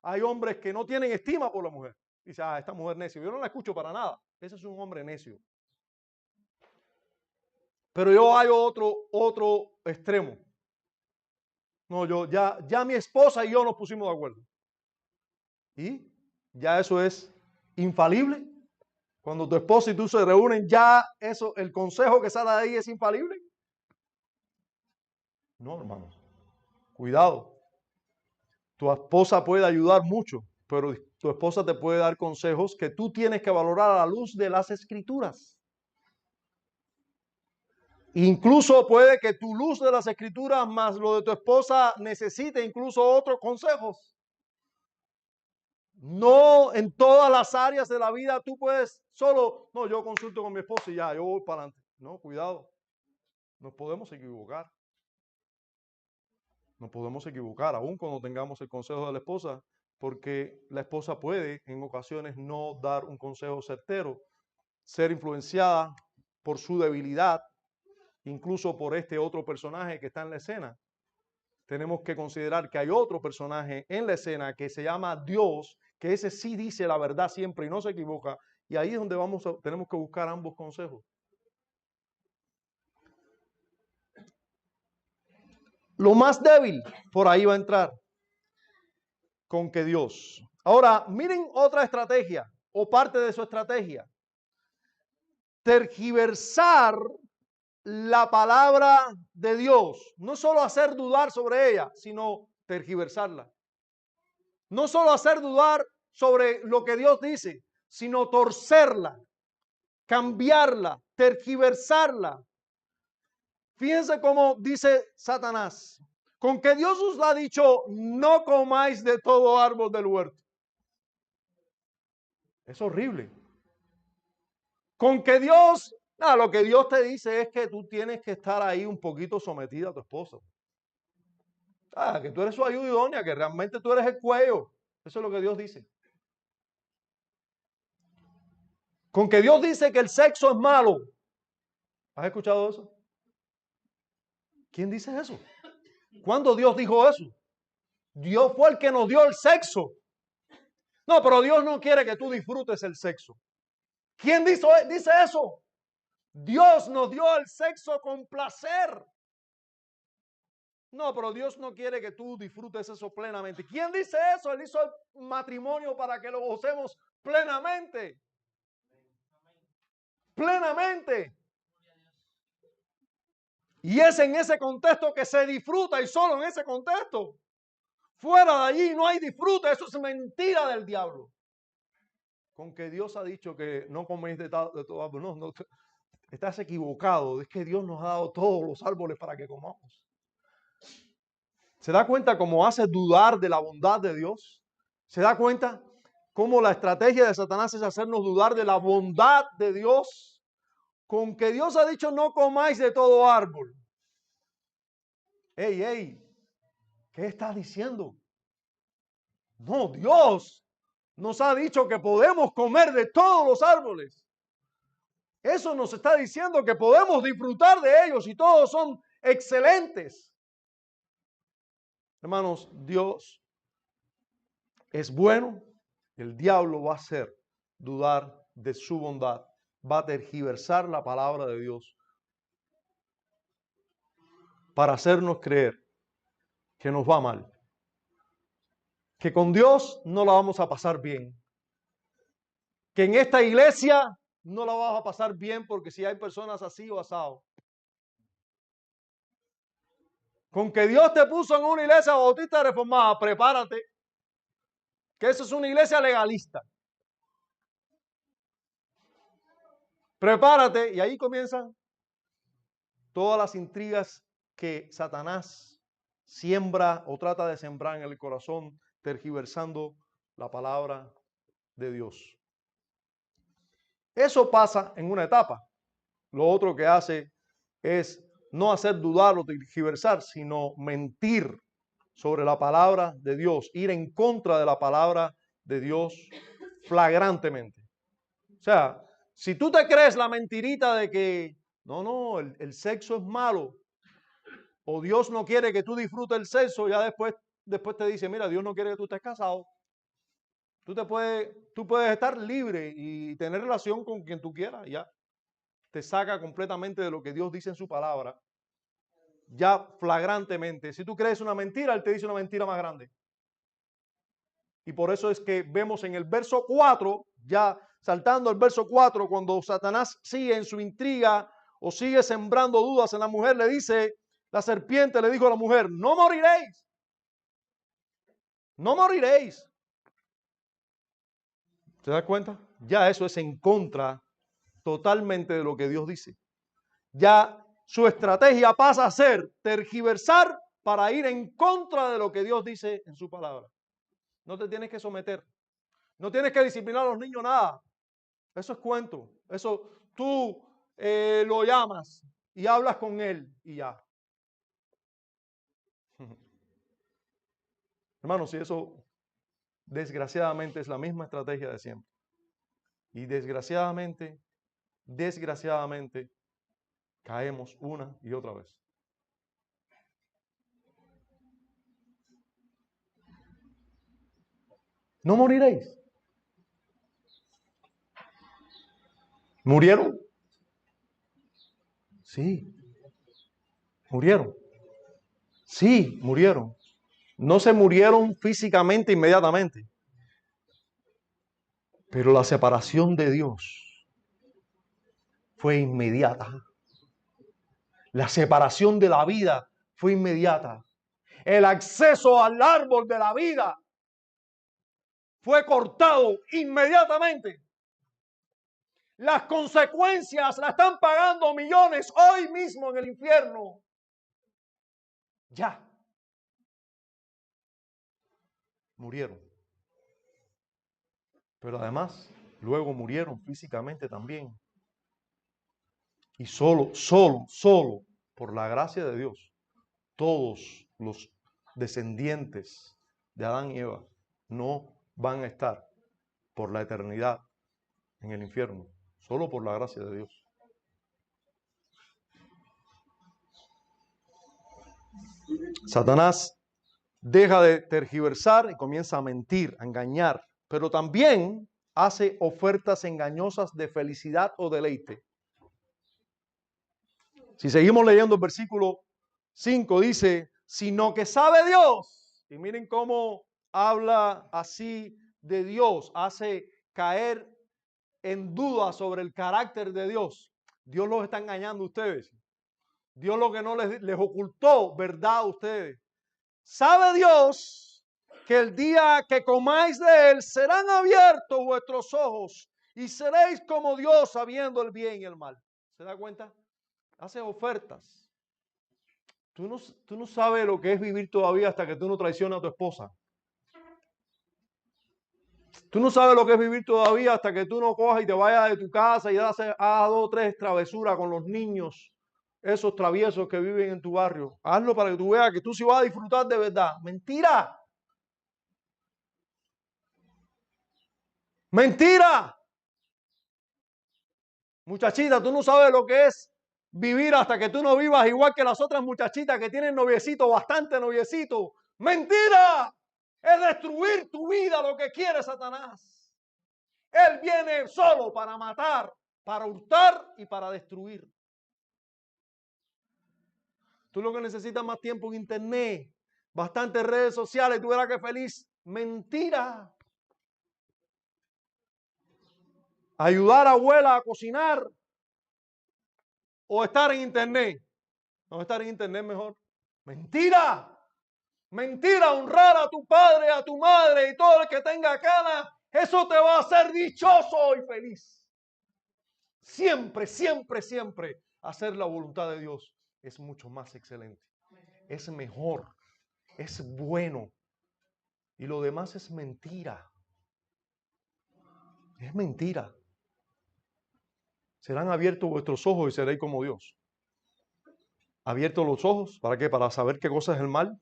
Hay hombres que no tienen estima por la mujer. Dice, esta mujer necia. Yo no la escucho para nada. Ese es un hombre necio. Pero yo hay otro extremo. No, ya mi esposa y yo nos pusimos de acuerdo. Y ya eso es infalible. Cuando tu esposa y tú se reúnen, ya eso, el consejo que sale de ahí es infalible. No, hermanos. Cuidado. Tu esposa puede ayudar mucho, pero tu esposa te puede dar consejos que tú tienes que valorar a la luz de las escrituras. Incluso puede que tu luz de las escrituras más lo de tu esposa necesite incluso otros consejos. No en todas las áreas de la vida tú puedes no, yo consulto con mi esposa y ya, yo voy para adelante. No, cuidado. Nos podemos equivocar. Nos podemos equivocar, aun cuando tengamos el consejo de la esposa, porque la esposa puede en ocasiones no dar un consejo certero, ser influenciada por su debilidad, incluso por este otro personaje que está en la escena. Tenemos que considerar que hay otro personaje en la escena que se llama Dios, que ese sí dice la verdad siempre y no se equivoca, y ahí es donde tenemos que buscar ambos consejos. Lo más débil, por ahí va a entrar, con que Dios. Ahora, miren otra estrategia, o parte de su estrategia. Tergiversar la palabra de Dios. No solo hacer dudar sobre ella, sino tergiversarla. No solo hacer dudar sobre lo que Dios dice, sino torcerla, cambiarla, tergiversarla. Fíjense cómo dice Satanás, con que Dios os ha dicho, no comáis de todo árbol del huerto. Es horrible. Con que Dios, lo que Dios te dice es que tú tienes que estar ahí un poquito sometida a tu esposa. Que tú eres su ayuda idónea, que realmente tú eres el cuello. Eso es lo que Dios dice. Con que Dios dice que el sexo es malo. ¿Has escuchado eso? ¿Quién dice eso? ¿Cuándo Dios dijo eso? Dios fue el que nos dio el sexo. No, pero Dios no quiere que tú disfrutes el sexo. ¿Quién dice eso? Dios nos dio el sexo con placer. No, pero Dios no quiere que tú disfrutes eso plenamente. ¿Quién dice eso? Él hizo el matrimonio para que lo gocemos plenamente. Plenamente. Y es en ese contexto que se disfruta y solo en ese contexto. Fuera de allí no hay disfrute, eso es mentira del diablo. Con que Dios ha dicho que no coméis de todo árbol, no, estás equivocado. Es que Dios nos ha dado todos los árboles para que comamos. ¿Se da cuenta cómo hace dudar de la bondad de Dios? ¿Se da cuenta cómo la estrategia de Satanás es hacernos dudar de la bondad de Dios? Con que Dios ha dicho no comáis de todo árbol. ¡Ey! ¿Qué estás diciendo? No, Dios nos ha dicho que podemos comer de todos los árboles. Eso nos está diciendo que podemos disfrutar de ellos y todos son excelentes. Hermanos, Dios es bueno. El diablo va a hacer dudar de su bondad. Va a tergiversar la palabra de Dios para hacernos creer que nos va mal. Que con Dios no la vamos a pasar bien. Que en esta iglesia no la vas a pasar bien porque si hay personas así o asado. Con que Dios te puso en una iglesia bautista reformada, prepárate. Que eso es una iglesia legalista. Prepárate y ahí comienzan todas las intrigas que Satanás siembra o trata de sembrar en el corazón, tergiversando la palabra de Dios. Eso pasa en una etapa. Lo otro que hace es no hacer dudar o tergiversar, sino mentir sobre la palabra de Dios, ir en contra de la palabra de Dios flagrantemente. O sea, si tú te crees la mentirita de que el sexo es malo o Dios no quiere que tú disfrutes el sexo, ya después te dice, mira, Dios no quiere que tú estés casado. Tú puedes estar libre y tener relación con quien tú quieras, ya. Te saca completamente de lo que Dios dice en su palabra, ya flagrantemente. Si tú crees una mentira, Él te dice una mentira más grande. Y por eso es que vemos en el verso 4, ya saltando al verso 4, cuando Satanás sigue en su intriga o sigue sembrando dudas en la mujer, le dice, la serpiente le dijo a la mujer, no moriréis. No moriréis. ¿Se da cuenta? Ya eso es en contra totalmente de lo que Dios dice. Ya su estrategia pasa a ser tergiversar para ir en contra de lo que Dios dice en su palabra. No te tienes que someter. No tienes que disciplinar a los niños, nada. Eso es cuento. Eso tú lo llamas y hablas con él y ya. Hermanos, y eso desgraciadamente es la misma estrategia de siempre. Y desgraciadamente, caemos una y otra vez. No moriréis. ¿Murieron? Sí. ¿Murieron? Sí, murieron. No se murieron físicamente inmediatamente. Pero la separación de Dios fue inmediata. La separación de la vida fue inmediata. El acceso al árbol de la vida fue cortado inmediatamente. Las consecuencias las están pagando millones hoy mismo en el infierno. Ya. Murieron. Pero además, luego murieron físicamente también. Y solo por la gracia de Dios, todos los descendientes de Adán y Eva no van a estar por la eternidad en el infierno, solo por la gracia de Dios. Satanás deja de tergiversar y comienza a mentir, a engañar, pero también hace ofertas engañosas de felicidad o deleite. Si seguimos leyendo el versículo 5, dice, sino que sabe Dios. Y miren cómo habla así de Dios, hace caer en duda sobre el carácter de Dios. Dios los está engañando a ustedes. Dios lo que no les ocultó, verdad a ustedes. Sabe Dios que el día que comáis de él serán abiertos vuestros ojos y seréis como Dios sabiendo el bien y el mal. ¿Se da cuenta? Hace ofertas. Tú no sabes lo que es vivir todavía hasta que tú no traicionas a tu esposa. Tú no sabes lo que es vivir todavía hasta que tú no cojas y te vayas de tu casa y hagas 2 o 3 travesuras con los niños, esos traviesos que viven en tu barrio. Hazlo para que tú veas que tú sí vas a disfrutar de verdad. ¡Mentira! ¡Mentira! Muchachita, tú no sabes lo que es vivir hasta que tú no vivas igual que las otras muchachitas que tienen noviecito, bastante noviecito. ¡Mentira! Es destruir tu vida lo que quiere Satanás. Él viene solo para matar, para hurtar y para destruir. Tú lo que necesitas más tiempo en internet, bastantes redes sociales, tú verás que feliz. Mentira. Ayudar a abuela a cocinar o estar en internet. No, estar en internet mejor. Mentira. Mentira, honrar a tu padre, a tu madre y todo el que tenga cana, eso te va a hacer dichoso y feliz. Siempre, siempre, siempre hacer la voluntad de Dios es mucho más excelente. Es mejor, es bueno. Y lo demás es mentira. Es mentira. Serán abiertos vuestros ojos y seréis como Dios. ¿Abiertos los ojos? ¿Para qué? ¿Para saber qué cosa es el mal?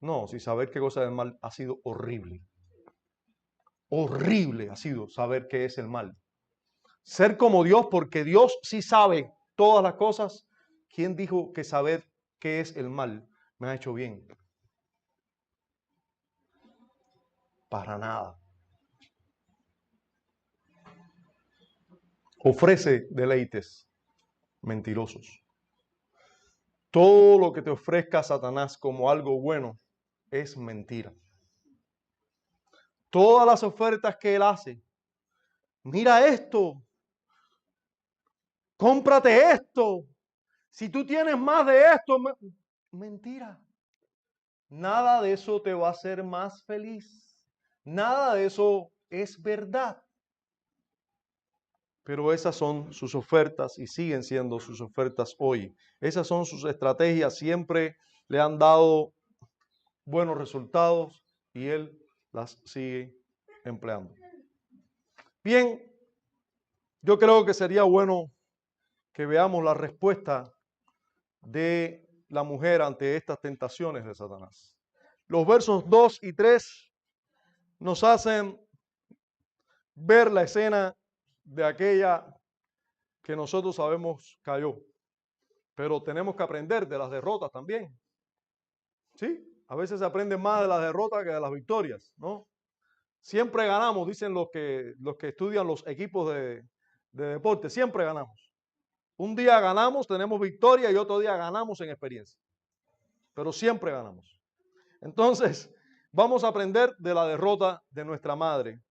No, si saber qué cosa es el mal ha sido horrible. Horrible ha sido saber qué es el mal. Ser como Dios, porque Dios sí sabe todas las cosas. ¿Quién dijo que saber qué es el mal me ha hecho bien? Para nada. Ofrece deleites mentirosos. Todo lo que te ofrezca Satanás como algo bueno es mentira. Todas las ofertas que él hace, mira esto, cómprate esto, si tú tienes más de esto, mentira. Nada de eso te va a hacer más feliz. Nada de eso es verdad. Pero esas son sus ofertas y siguen siendo sus ofertas hoy. Esas son sus estrategias. Siempre le han dado buenos resultados y él las sigue empleando. Bien, yo creo que sería bueno que veamos la respuesta de la mujer ante estas tentaciones de Satanás. Los versos 2 y 3 nos hacen ver la escena de aquella que nosotros sabemos cayó. Pero tenemos que aprender de las derrotas también. ¿Sí? A veces se aprende más de las derrotas que de las victorias, ¿no? Siempre ganamos, dicen los que estudian los equipos de deporte, siempre ganamos. Un día ganamos, tenemos victoria y otro día ganamos en experiencia. Pero siempre ganamos. Entonces, vamos a aprender de la derrota de nuestra madre.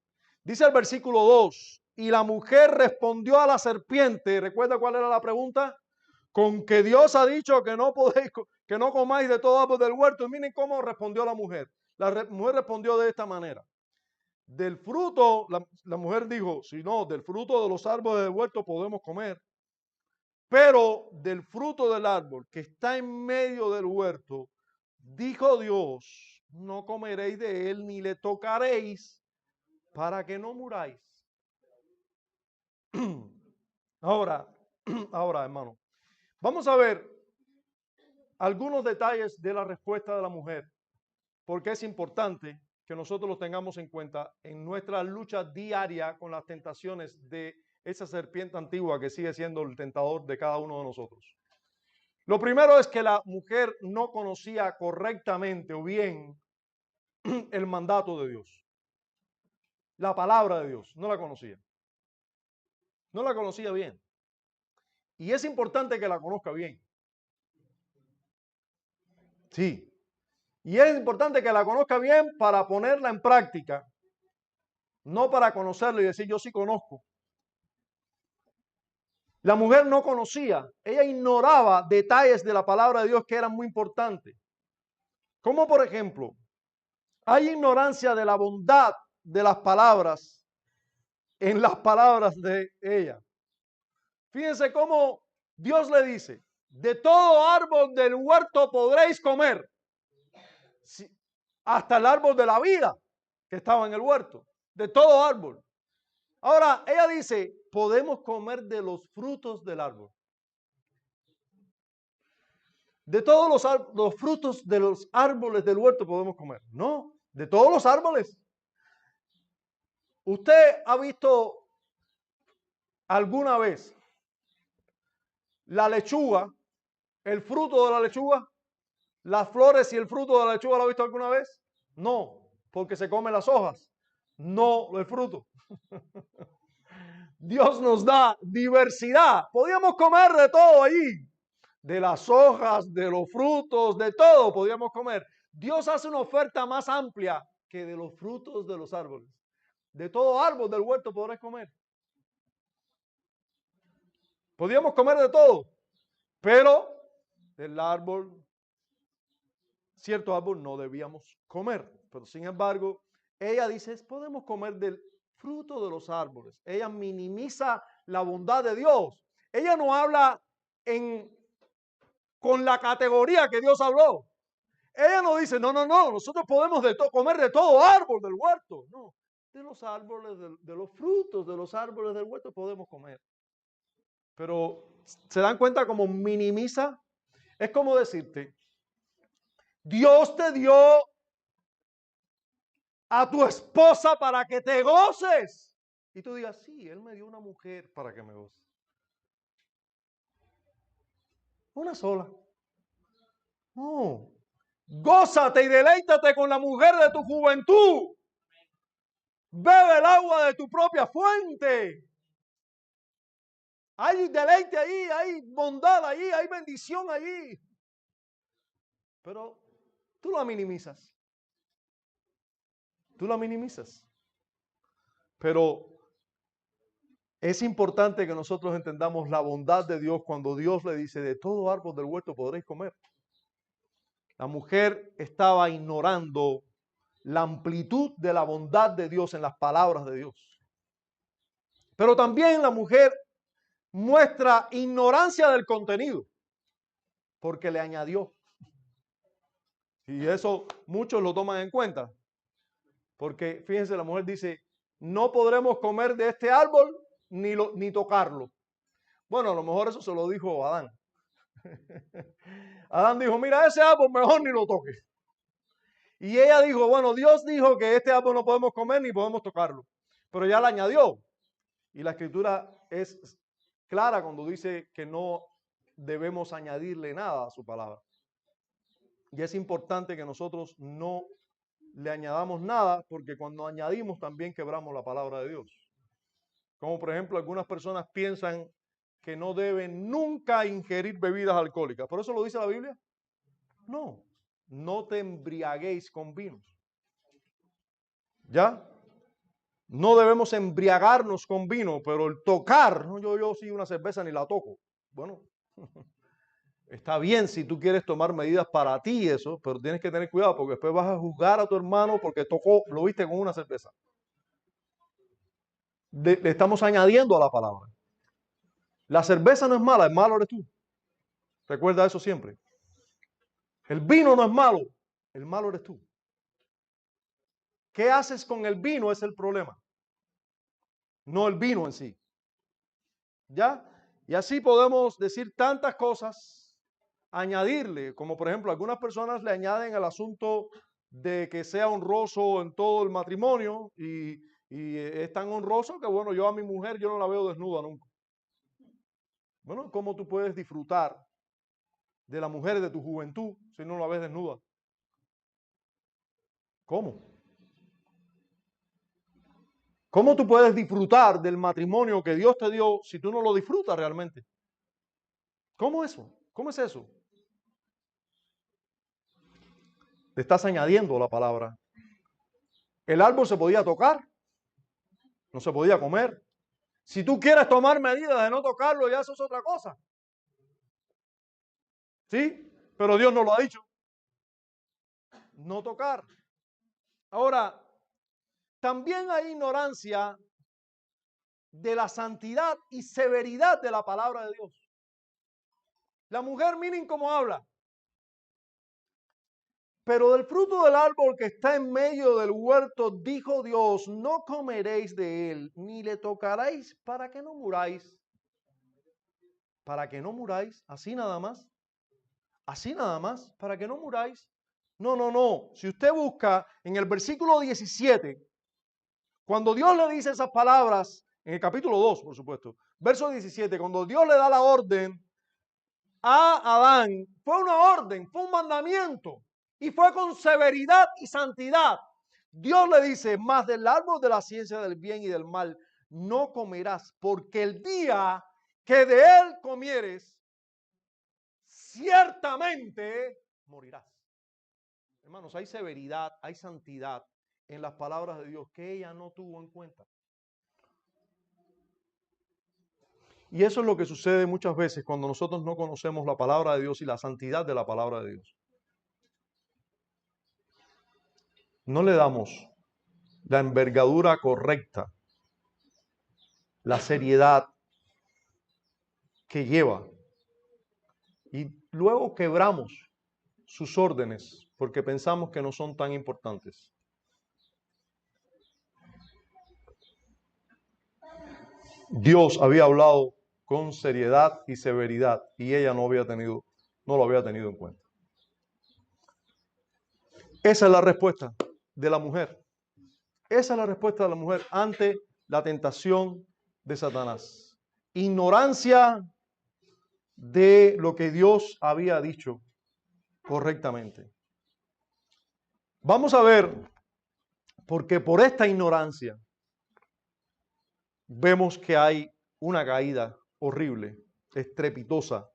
Dice el versículo 2, y la mujer respondió a la serpiente, ¿recuerda cuál era la pregunta? Con que Dios ha dicho que no podéis, que no comáis de todo árbol del huerto. Y miren cómo respondió la mujer. La mujer respondió de esta manera. Del fruto, la mujer dijo, si no, del fruto de los árboles del huerto podemos comer, pero del fruto del árbol que está en medio del huerto, dijo Dios, no comeréis de él ni le tocaréis para que no muráis. Ahora, hermano, vamos a ver algunos detalles de la respuesta de la mujer, porque es importante que nosotros los tengamos en cuenta en nuestra lucha diaria con las tentaciones de esa serpiente antigua que sigue siendo el tentador de cada uno de nosotros. Lo primero es que la mujer no conocía correctamente o bien el mandato de Dios. La palabra de Dios, no la conocía. No la conocía bien. Y es importante que la conozca bien. Sí. Y es importante que la conozca bien para ponerla en práctica, no para conocerla y decir yo sí conozco. La mujer no conocía, ella ignoraba detalles de la palabra de Dios que eran muy importantes. Como por ejemplo, hay ignorancia de la bondad de las palabras en las palabras de ella. Fíjense cómo Dios le dice, de todo árbol del huerto podréis comer, hasta el árbol de la vida que estaba en el huerto, de todo árbol. Ahora, ella dice, podemos comer de los frutos del árbol. De todos los frutos de los árboles del huerto podemos comer. No, de todos los árboles. ¿Usted ha visto alguna vez la lechuga, el fruto de la lechuga? ¿Las flores y el fruto de la lechuga lo ha visto alguna vez? No, porque se comen las hojas, no el fruto. Dios nos da diversidad. Podíamos comer de todo allí. De las hojas, de los frutos, de todo podíamos comer. Dios hace una oferta más amplia que de los frutos de los árboles. De todo árbol del huerto podrás comer. Podíamos comer de todo, pero del árbol, cierto árbol no debíamos comer. Pero sin embargo, ella dice, podemos comer del fruto de los árboles. Ella minimiza la bondad de Dios. Ella no habla con la categoría que Dios habló. Ella no dice, no, nosotros podemos comer de todo árbol del huerto. No, de los árboles, de los frutos de los árboles del huerto podemos comer. Pero, ¿se dan cuenta cómo minimiza? Es como decirte, Dios te dio a tu esposa para que te goces. Y tú digas, sí, Él me dio una mujer para que me goce. Una sola. No. Gózate y deleítate con la mujer de tu juventud. Bebe el agua de tu propia fuente. Hay deleite ahí, hay bondad ahí, hay bendición allí. Pero tú la minimizas. Tú la minimizas. Pero es importante que nosotros entendamos la bondad de Dios cuando Dios le dice, de todo árbol del huerto podréis comer. La mujer estaba ignorando la amplitud de la bondad de Dios en las palabras de Dios. Pero también la mujer muestra ignorancia del contenido, porque le añadió. Y eso muchos lo toman en cuenta. Porque fíjense, la mujer dice, no podremos comer de este árbol ni tocarlo. Bueno, a lo mejor eso se lo dijo Adán. Adán dijo, mira, ese árbol mejor ni lo toques. Y ella dijo, bueno, Dios dijo que este árbol no podemos comer ni podemos tocarlo. Pero ya le añadió. Y la escritura es clara cuando dice que no debemos añadirle nada a su palabra. Y es importante que nosotros no le añadamos nada, porque cuando añadimos también quebramos la palabra de Dios. Como por ejemplo, algunas personas piensan que no deben nunca ingerir bebidas alcohólicas. ¿Por eso lo dice la Biblia? No, no te embriaguéis con vinos. ¿Ya? No debemos embriagarnos con vino, pero el tocar, no, yo sí una cerveza ni la toco. Bueno, Está bien si tú quieres tomar medidas para ti y eso, pero tienes que tener cuidado porque después vas a juzgar a tu hermano porque tocó, lo viste con una cerveza. Le estamos añadiendo a la palabra. La cerveza no es mala, el malo eres tú. Recuerda eso siempre. El vino no es malo, el malo eres tú. ¿Qué haces con el vino es el problema? No el vino en sí. ¿Ya? Y así podemos decir tantas cosas, añadirle, como por ejemplo algunas personas le añaden el asunto de que sea honroso en todo el matrimonio y es tan honroso que bueno, yo a mi mujer yo no la veo desnuda nunca. Bueno, ¿cómo tú puedes disfrutar de la mujer de tu juventud si no la ves desnuda? ¿Cómo? ¿Cómo tú puedes disfrutar del matrimonio que Dios te dio si tú no lo disfrutas realmente? ¿Cómo eso? ¿Cómo es eso? Le estás añadiendo la palabra. El árbol se podía tocar, no se podía comer. Si tú quieres tomar medidas de no tocarlo, ya eso es otra cosa. ¿Sí? Pero Dios no lo ha dicho. No tocar. Ahora, también hay ignorancia de la santidad y severidad de la palabra de Dios. La mujer, miren cómo habla. Pero del fruto del árbol que está en medio del huerto, dijo Dios, no comeréis de él, ni le tocaréis para que no muráis. Para que no muráis, así nada más. Así nada más, para que no muráis. No, no, no. Si usted busca en el versículo 17, cuando Dios le dice esas palabras, en el capítulo 2, por supuesto, verso 17, cuando Dios le da la orden a Adán, fue una orden, fue un mandamiento y fue con severidad y santidad. Dios le dice, más del árbol de la ciencia del bien y del mal no comerás, porque el día que de él comieres, ciertamente morirás. Hermanos, hay severidad, hay santidad en las palabras de Dios que ella no tuvo en cuenta. Y eso es lo que sucede muchas veces cuando nosotros no conocemos la palabra de Dios y la santidad de la palabra de Dios. No le damos la envergadura correcta, la seriedad que lleva. Y luego quebramos sus órdenes porque pensamos que no son tan importantes. Dios había hablado con seriedad y severidad y ella no lo había tenido en cuenta. Esa es la respuesta de la mujer. Esa es la respuesta de la mujer ante la tentación de Satanás. Ignorancia de lo que Dios había dicho correctamente. Vamos a ver, porque por esta ignorancia vemos que hay una caída horrible, estrepitosa,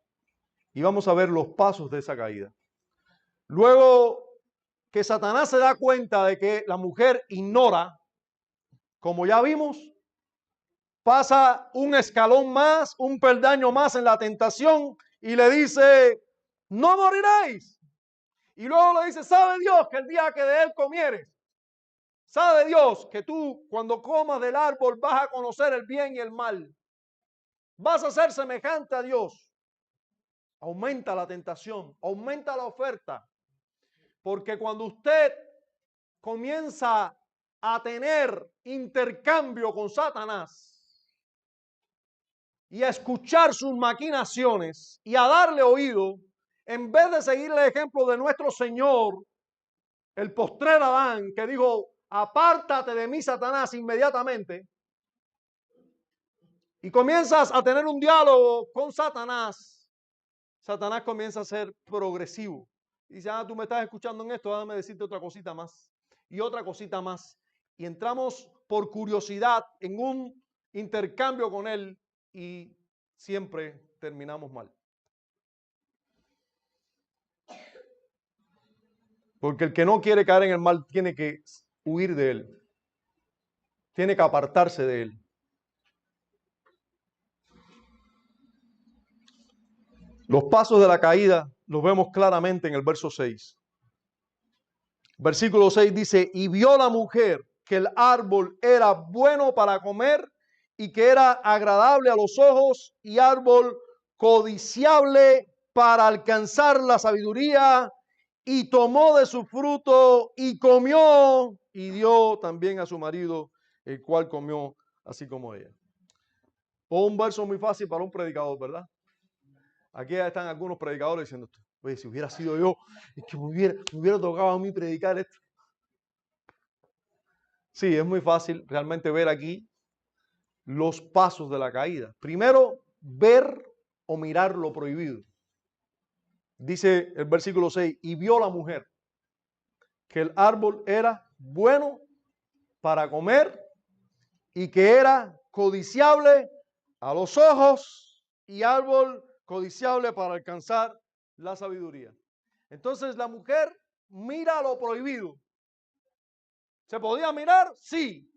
y vamos a ver los pasos de esa caída. Luego que Satanás se da cuenta de que la mujer ignora, como ya vimos, pasa un escalón más, un peldaño más en la tentación y le dice, no moriréis. Y luego le dice, sabe Dios que el día que de él comieres, sabe Dios que tú cuando comas del árbol vas a conocer el bien y el mal. Vas a ser semejante a Dios. Aumenta la tentación, aumenta la oferta. Porque cuando usted comienza a tener intercambio con Satanás y a escuchar sus maquinaciones y a darle oído, en vez de seguir el ejemplo de nuestro Señor, el postrer Adán, que dijo, apártate de mí, Satanás, inmediatamente, y comienzas a tener un diálogo con Satanás, Satanás comienza a ser progresivo. Y dice, tú me estás escuchando en esto, déjame decirte otra cosita más y otra cosita más. Y entramos por curiosidad en un intercambio con él y siempre terminamos mal. Porque el que no quiere caer en el mal tiene que huir de él. Tiene que apartarse de él. Los pasos de la caída los vemos claramente en el verso 6. Versículo 6 dice, y vio la mujer que el árbol era bueno para comer y que era agradable a los ojos y árbol codiciable para alcanzar la sabiduría, y tomó de su fruto y comió y dio también a su marido, el cual comió así como ella. Un verso muy fácil para un predicador, ¿verdad? Aquí están algunos predicadores diciendo, oye, si hubiera sido yo, es que me hubiera tocado a mí predicar esto. Sí, es muy fácil realmente ver aquí los pasos de la caída. Primero, ver o mirar lo prohibido. Dice el versículo 6, y vio la mujer que el árbol era bueno para comer y que era codiciable a los ojos y árbol codiciable para alcanzar la sabiduría. Entonces la mujer mira lo prohibido. ¿Se podía mirar? Sí.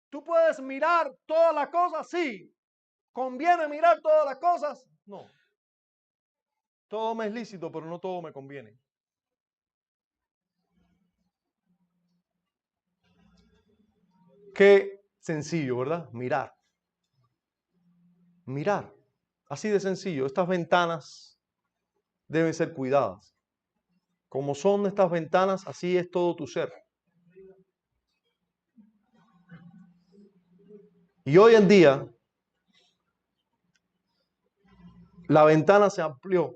¿Tú puedes mirar todas las cosas? Sí. ¿Conviene mirar todas las cosas? No. Todo me es lícito, pero no todo me conviene. Qué sencillo, ¿verdad? Mirar. Mirar. Así de sencillo. Estas ventanas deben ser cuidadas. Como son estas ventanas, así es todo tu ser. Y hoy en día, la ventana se amplió.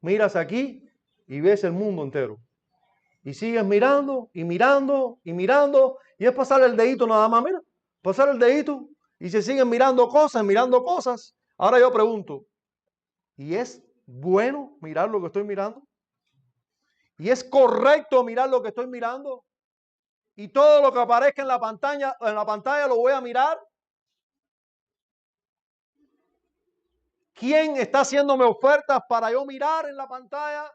Miras aquí y ves el mundo entero. Y sigues mirando y mirando y mirando. Y es pasar el dedito nada más, mira. Pasar el dedito y se siguen mirando cosas, mirando cosas. Ahora yo pregunto, ¿y es bueno mirar lo que estoy mirando? ¿Y es correcto mirar lo que estoy mirando? ¿Y todo lo que aparezca en la pantalla lo voy a mirar? ¿Quién está haciéndome ofertas para yo mirar en la pantalla?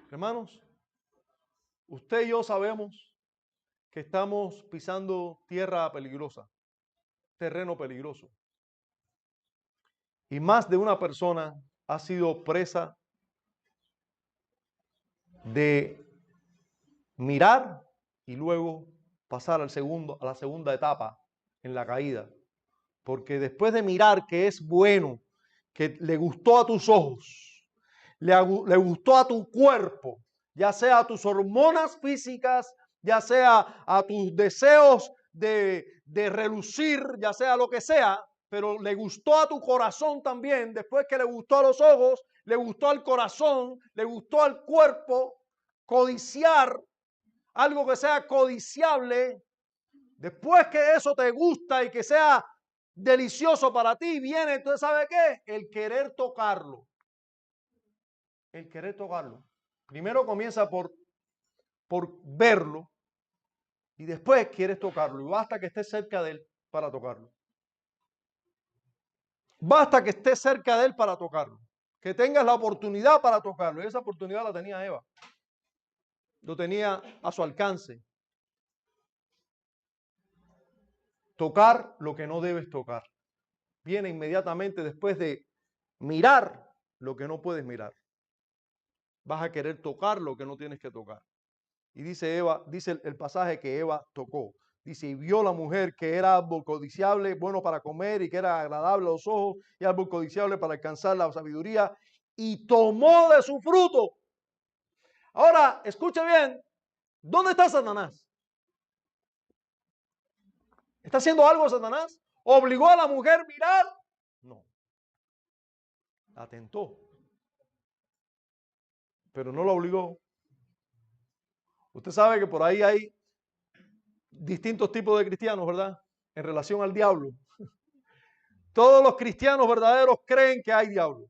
Hermanos, usted y yo sabemos que estamos pisando tierra peligrosa, terreno peligroso. Y más de una persona ha sido presa de mirar y luego pasar a la segunda etapa en la caída. Porque después de mirar que es bueno, que le gustó a tus ojos, le gustó a tu cuerpo, ya sea a tus hormonas físicas, ya sea a tus deseos de relucir, ya sea lo que sea, pero le gustó a tu corazón también, después que le gustó a los ojos, le gustó al corazón, le gustó al cuerpo, codiciar algo que sea codiciable, después que eso te gusta y que sea delicioso para ti, viene, entonces, ¿sabe qué? El querer tocarlo. El querer tocarlo. Primero comienza por verlo y después quieres tocarlo. Y basta que estés cerca de él para tocarlo. Basta que estés cerca de él para tocarlo. Que tengas la oportunidad para tocarlo. Y esa oportunidad la tenía Eva. Lo tenía a su alcance. Tocar lo que no debes tocar. Viene inmediatamente después de mirar lo que no puedes mirar. Vas a querer tocar lo que no tienes que tocar. Y dice Eva, dice el pasaje que Eva tocó. Dice, y vio la mujer que era árbol codiciable, bueno para comer y que era agradable a los ojos y árbol codiciable para alcanzar la sabiduría, y tomó de su fruto. Ahora, escuche bien, ¿dónde está Satanás? ¿Está haciendo algo Satanás? ¿Obligó a la mujer a mirar? No. La tentó. Pero no la obligó. Usted sabe que por ahí hay distintos tipos de cristianos, ¿verdad? En relación al diablo. Todos los cristianos verdaderos creen que hay diablo.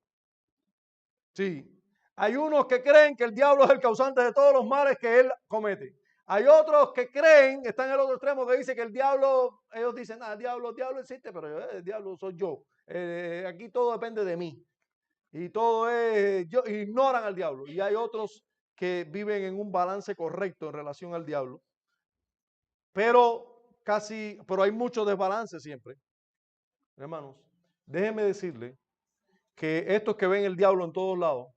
Sí. Hay unos que creen que el diablo es el causante de todos los males que él comete. Hay otros que creen, están en el otro extremo, que dice que el diablo, ellos dicen, el diablo existe, pero el diablo soy yo. Aquí todo depende de mí. Y todo es, ignoran al diablo. Y hay otros que viven en un balance correcto en relación al diablo. Pero hay mucho desbalance siempre. Hermanos, déjenme decirle que estos que ven el diablo en todos lados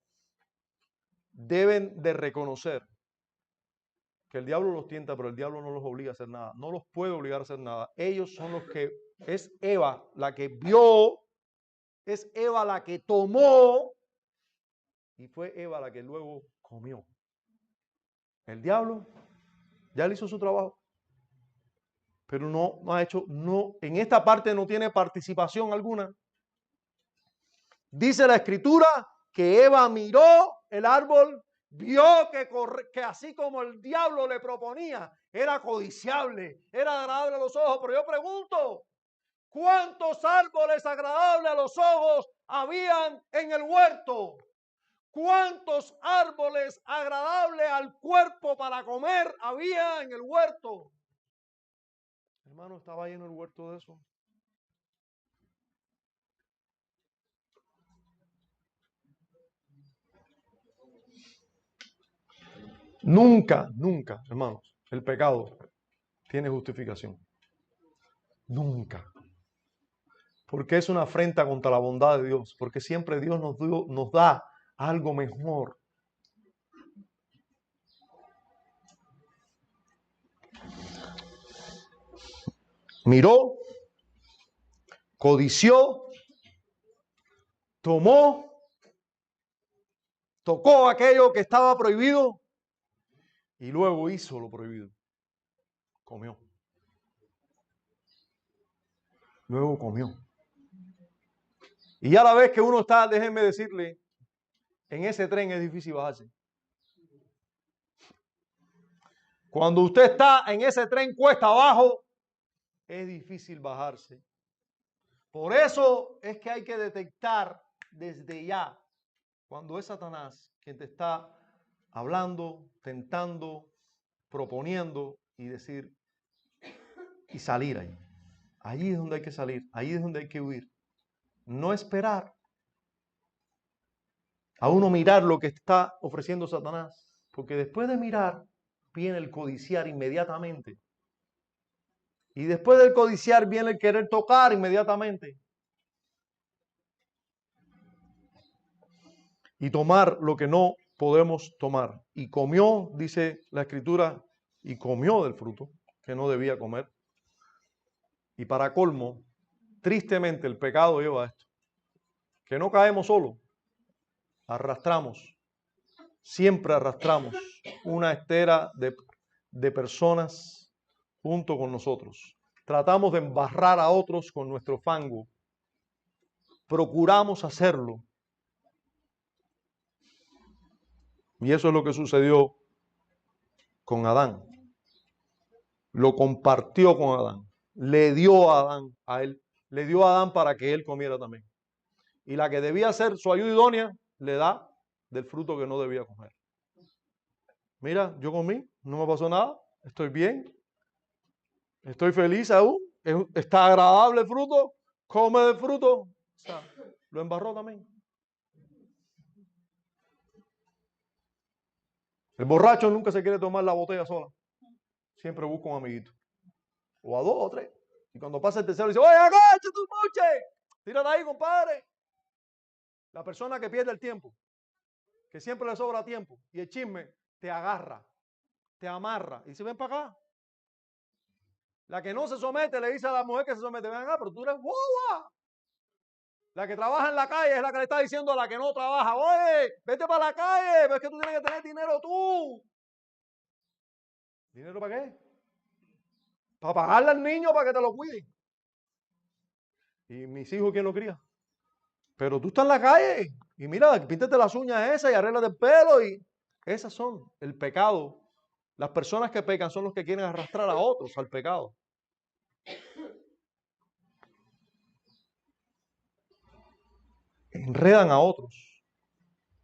deben de reconocer que el diablo los tienta, pero el diablo no los obliga a hacer nada, no los puede obligar a hacer nada. Ellos son los que, es Eva la que vio, es Eva la que tomó y fue Eva la que luego comió. El diablo ya le hizo su trabajo, pero no ha hecho, en esta parte no tiene participación alguna. Dice la escritura que Eva miró el árbol, vio que así como el diablo le proponía, era codiciable, era agradable a los ojos. Pero yo pregunto, ¿cuántos árboles agradables a los ojos habían en el huerto? ¿Cuántos árboles agradables al cuerpo para comer había en el huerto? Hermano, estaba lleno el huerto de eso. Nunca, nunca, hermanos, el pecado tiene justificación. Nunca. Porque es una afrenta contra la bondad de Dios. Porque siempre Dios nos da algo mejor. Miró, codició, tomó, tocó aquello que estaba prohibido y luego hizo lo prohibido. Comió. Luego comió. Y a la vez que uno está, déjenme decirle, en ese tren es difícil bajarse. Cuando usted está en ese tren cuesta abajo, es difícil bajarse. Por eso es que hay que detectar desde ya cuando es Satanás quien te está hablando, tentando, proponiendo y decir y salir ahí. Allí es donde hay que salir, ahí es donde hay que huir. No esperar a uno mirar lo que está ofreciendo Satanás, porque después de mirar viene el codiciar inmediatamente. Y después del codiciar viene el querer tocar inmediatamente. Y tomar lo que no podemos tomar. Y comió, dice la escritura, y comió del fruto que no debía comer. Y para colmo, tristemente el pecado lleva a esto. Que no caemos solo, arrastramos, siempre arrastramos una estera de personas junto con nosotros. Tratamos de embarrar a otros con nuestro fango. Procuramos hacerlo. Y eso es lo que sucedió con Adán. Lo compartió con Adán. Le dio a Adán, a él. Le dio a Adán para que él comiera también. Y la que debía ser su ayuda idónea, le da del fruto que no debía comer. Mira, yo comí, no me pasó nada, estoy bien, estoy feliz aún, está agradable el fruto, come del fruto. O sea, lo embarró también. El borracho nunca se quiere tomar la botella sola. Siempre busca un amiguito. O a dos o tres. Y cuando pasa el tercero dice, oye, agacha tu moche. Tírate ahí, compadre. La persona que pierde el tiempo, que siempre le sobra tiempo, y el chisme te agarra, te amarra. Y dice, ven para acá. La que no se somete le dice a la mujer que se somete, ven acá, pero tú eres boba. La que trabaja en la calle es la que le está diciendo a la que no trabaja, oye, vete para la calle, pero es que tú tienes que tener dinero tú. ¿Dinero para qué? Para pagarle al niño para que te lo cuide. ¿Y mis hijos quién lo cría? Pero tú estás en la calle y mira, píntate las uñas esas y arréglate el pelo y esas son el pecado. Las personas que pecan son los que quieren arrastrar a otros al pecado. Enredan a otros.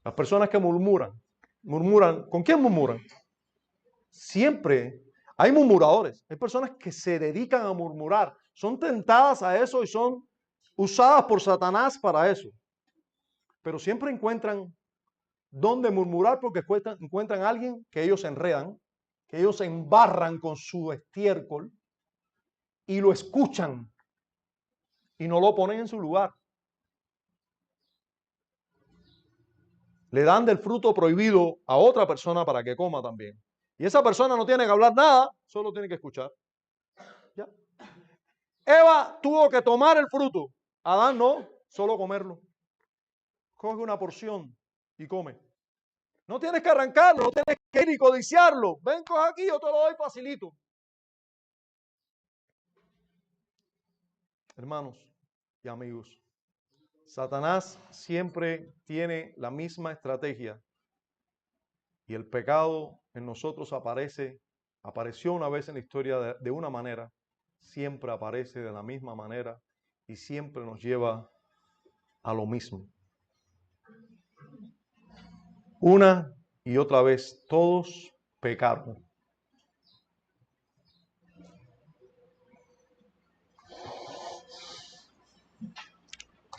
Las personas que murmuran, ¿con quién murmuran? Siempre hay murmuradores, hay personas que se dedican a murmurar, son tentadas a eso y son usadas por Satanás para eso. Pero siempre encuentran dónde murmurar porque encuentran a alguien que ellos enredan, que ellos se embarran con su estiércol y lo escuchan y no lo ponen en su lugar. le dan del fruto prohibido a otra persona para que coma también. Y esa persona no tiene que hablar nada, solo tiene que escuchar. ¿Ya? Eva tuvo que tomar el fruto. Adán no, solo comerlo. Coge una porción y come. No tienes que arrancarlo, no tienes que ir y codiciarlo. Ven, coge aquí, yo te lo doy facilito. Hermanos y amigos, Satanás siempre tiene la misma estrategia y el pecado en nosotros apareció una vez en la historia de una manera, siempre aparece de la misma manera y siempre nos lleva a lo mismo. Una y otra vez todos pecaron.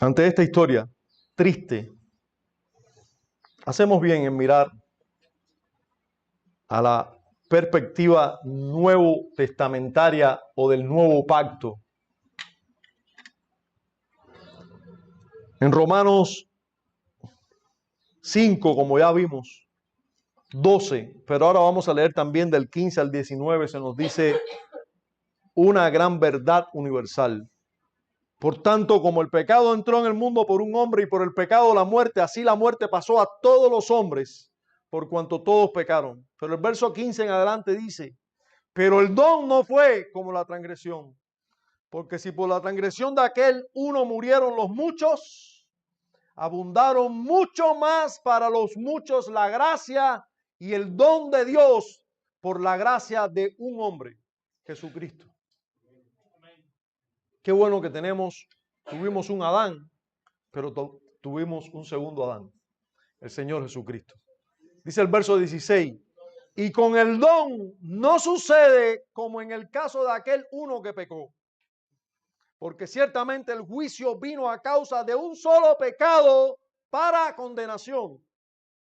Ante esta historia triste, hacemos bien en mirar a la perspectiva nuevo testamentaria o del nuevo pacto. En Romanos 5, como ya vimos, 12, pero ahora vamos a leer también del 15 al 19, se nos dice una gran verdad universal. Por tanto, como el pecado entró en el mundo por un hombre y por el pecado la muerte, así la muerte pasó a todos los hombres, por cuanto todos pecaron. Pero el verso 15 en adelante dice, pero el don no fue como la transgresión, porque si por la transgresión de aquel uno murieron los muchos, abundaron mucho más para los muchos la gracia y el don de Dios por la gracia de un hombre, Jesucristo. Qué bueno que tuvimos un Adán, pero tuvimos un segundo Adán, el Señor Jesucristo. Dice el verso 16, y con el don no sucede como en el caso de aquel uno que pecó, porque ciertamente el juicio vino a causa de un solo pecado para condenación.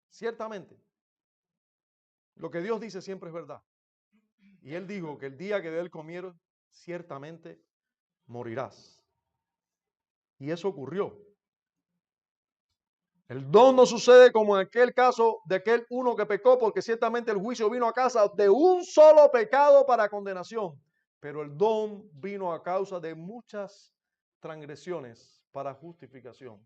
Ciertamente. Lo que Dios dice siempre es verdad. Y Él dijo que el día que de Él comieron, ciertamente morirás. Y eso ocurrió. El don no sucede como en aquel caso de aquel uno que pecó, porque ciertamente el juicio vino a causa de un solo pecado para condenación, pero el don vino a causa de muchas transgresiones para justificación.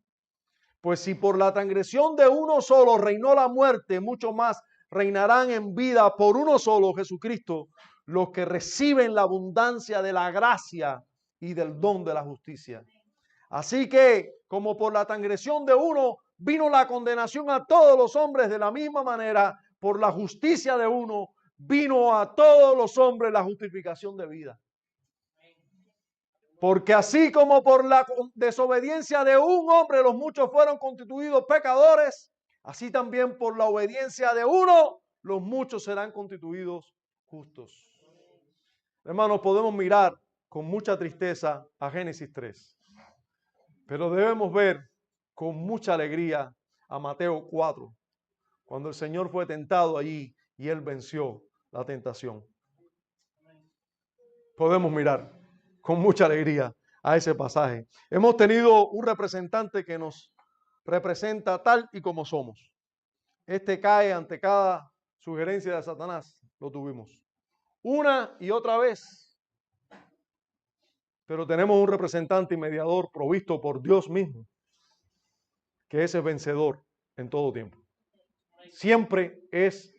Pues si por la transgresión de uno solo reinó la muerte, mucho más reinarán en vida por uno solo, Jesucristo, los que reciben la abundancia de la gracia y del don de la justicia. Así que, como por la transgresión de uno vino la condenación a todos los hombres, de la misma manera, por la justicia de uno, vino a todos los hombres la justificación de vida. Porque así como por la desobediencia de un hombre los muchos fueron constituidos pecadores, así también por la obediencia de uno los muchos serán constituidos justos. Hermanos, podemos mirar con mucha tristeza a Génesis 3, pero debemos ver con mucha alegría a Mateo 4, cuando el Señor fue tentado allí y Él venció la tentación. Podemos mirar con mucha alegría a ese pasaje. Hemos tenido un representante que nos representa tal y como somos. Este cae ante cada sugerencia de Satanás. Lo tuvimos una y otra vez. Pero tenemos un representante y mediador provisto por Dios mismo, que ese es vencedor en todo tiempo. Siempre es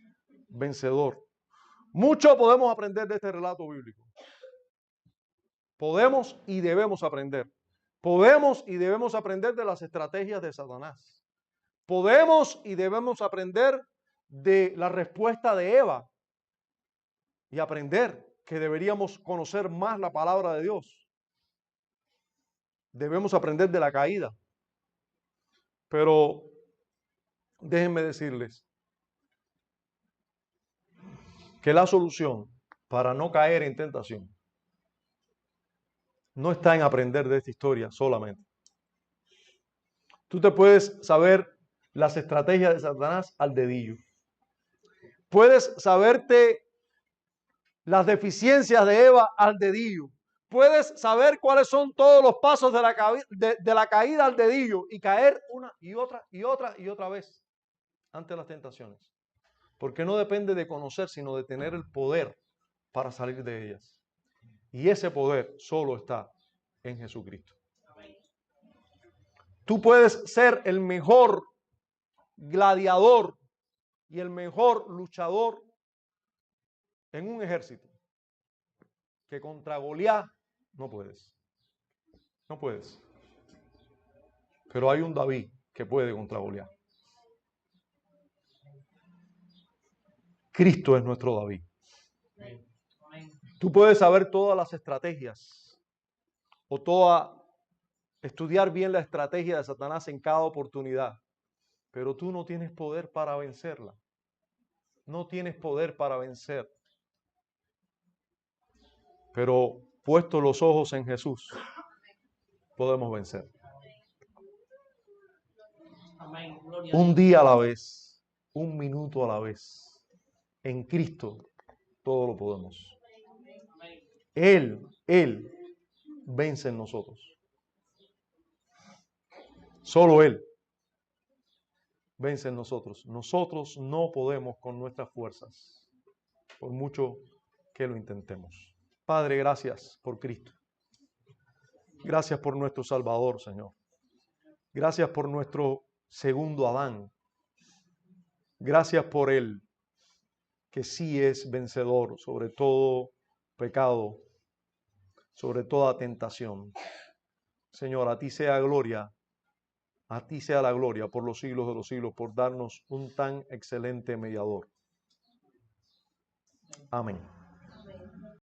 vencedor. Mucho podemos aprender de este relato bíblico. Podemos y debemos aprender. Podemos y debemos aprender de las estrategias de Satanás. Podemos y debemos aprender de la respuesta de Eva y aprender que deberíamos conocer más la palabra de Dios. Debemos aprender de la caída. Pero déjenme decirles que la solución para no caer en tentación no está en aprender de esta historia solamente. Tú te puedes saber las estrategias de Satanás al dedillo. Puedes saberte las deficiencias de Eva al dedillo. Puedes saber cuáles son todos los pasos de la caída al dedillo y caer una y otra y otra y otra vez. ante las tentaciones. Porque no depende de conocer, sino de tener el poder para salir de ellas. Y ese poder solo está en Jesucristo. Tú puedes ser el mejor gladiador y el mejor luchador en un ejército, que contra Goliat no puedes. No puedes. Pero hay un David que puede contra Goliat. Cristo es nuestro David. Tú puedes saber todas las estrategias o estudiar bien la estrategia de Satanás en cada oportunidad, pero tú no tienes poder para vencerla. No tienes poder para vencer. Pero puestos los ojos en Jesús, podemos vencer. Un día a la vez, un minuto a la vez. En Cristo todo lo podemos. Él vence en nosotros. Solo Él vence en nosotros. Nosotros no podemos con nuestras fuerzas, por mucho que lo intentemos. Padre, gracias por Cristo. Gracias por nuestro Salvador, Señor. Gracias por nuestro segundo Adán. Gracias por Él, que sí es vencedor sobre todo pecado, sobre toda tentación. Señor, a ti sea gloria, a ti sea la gloria por los siglos de los siglos, por darnos un tan excelente mediador. Amén.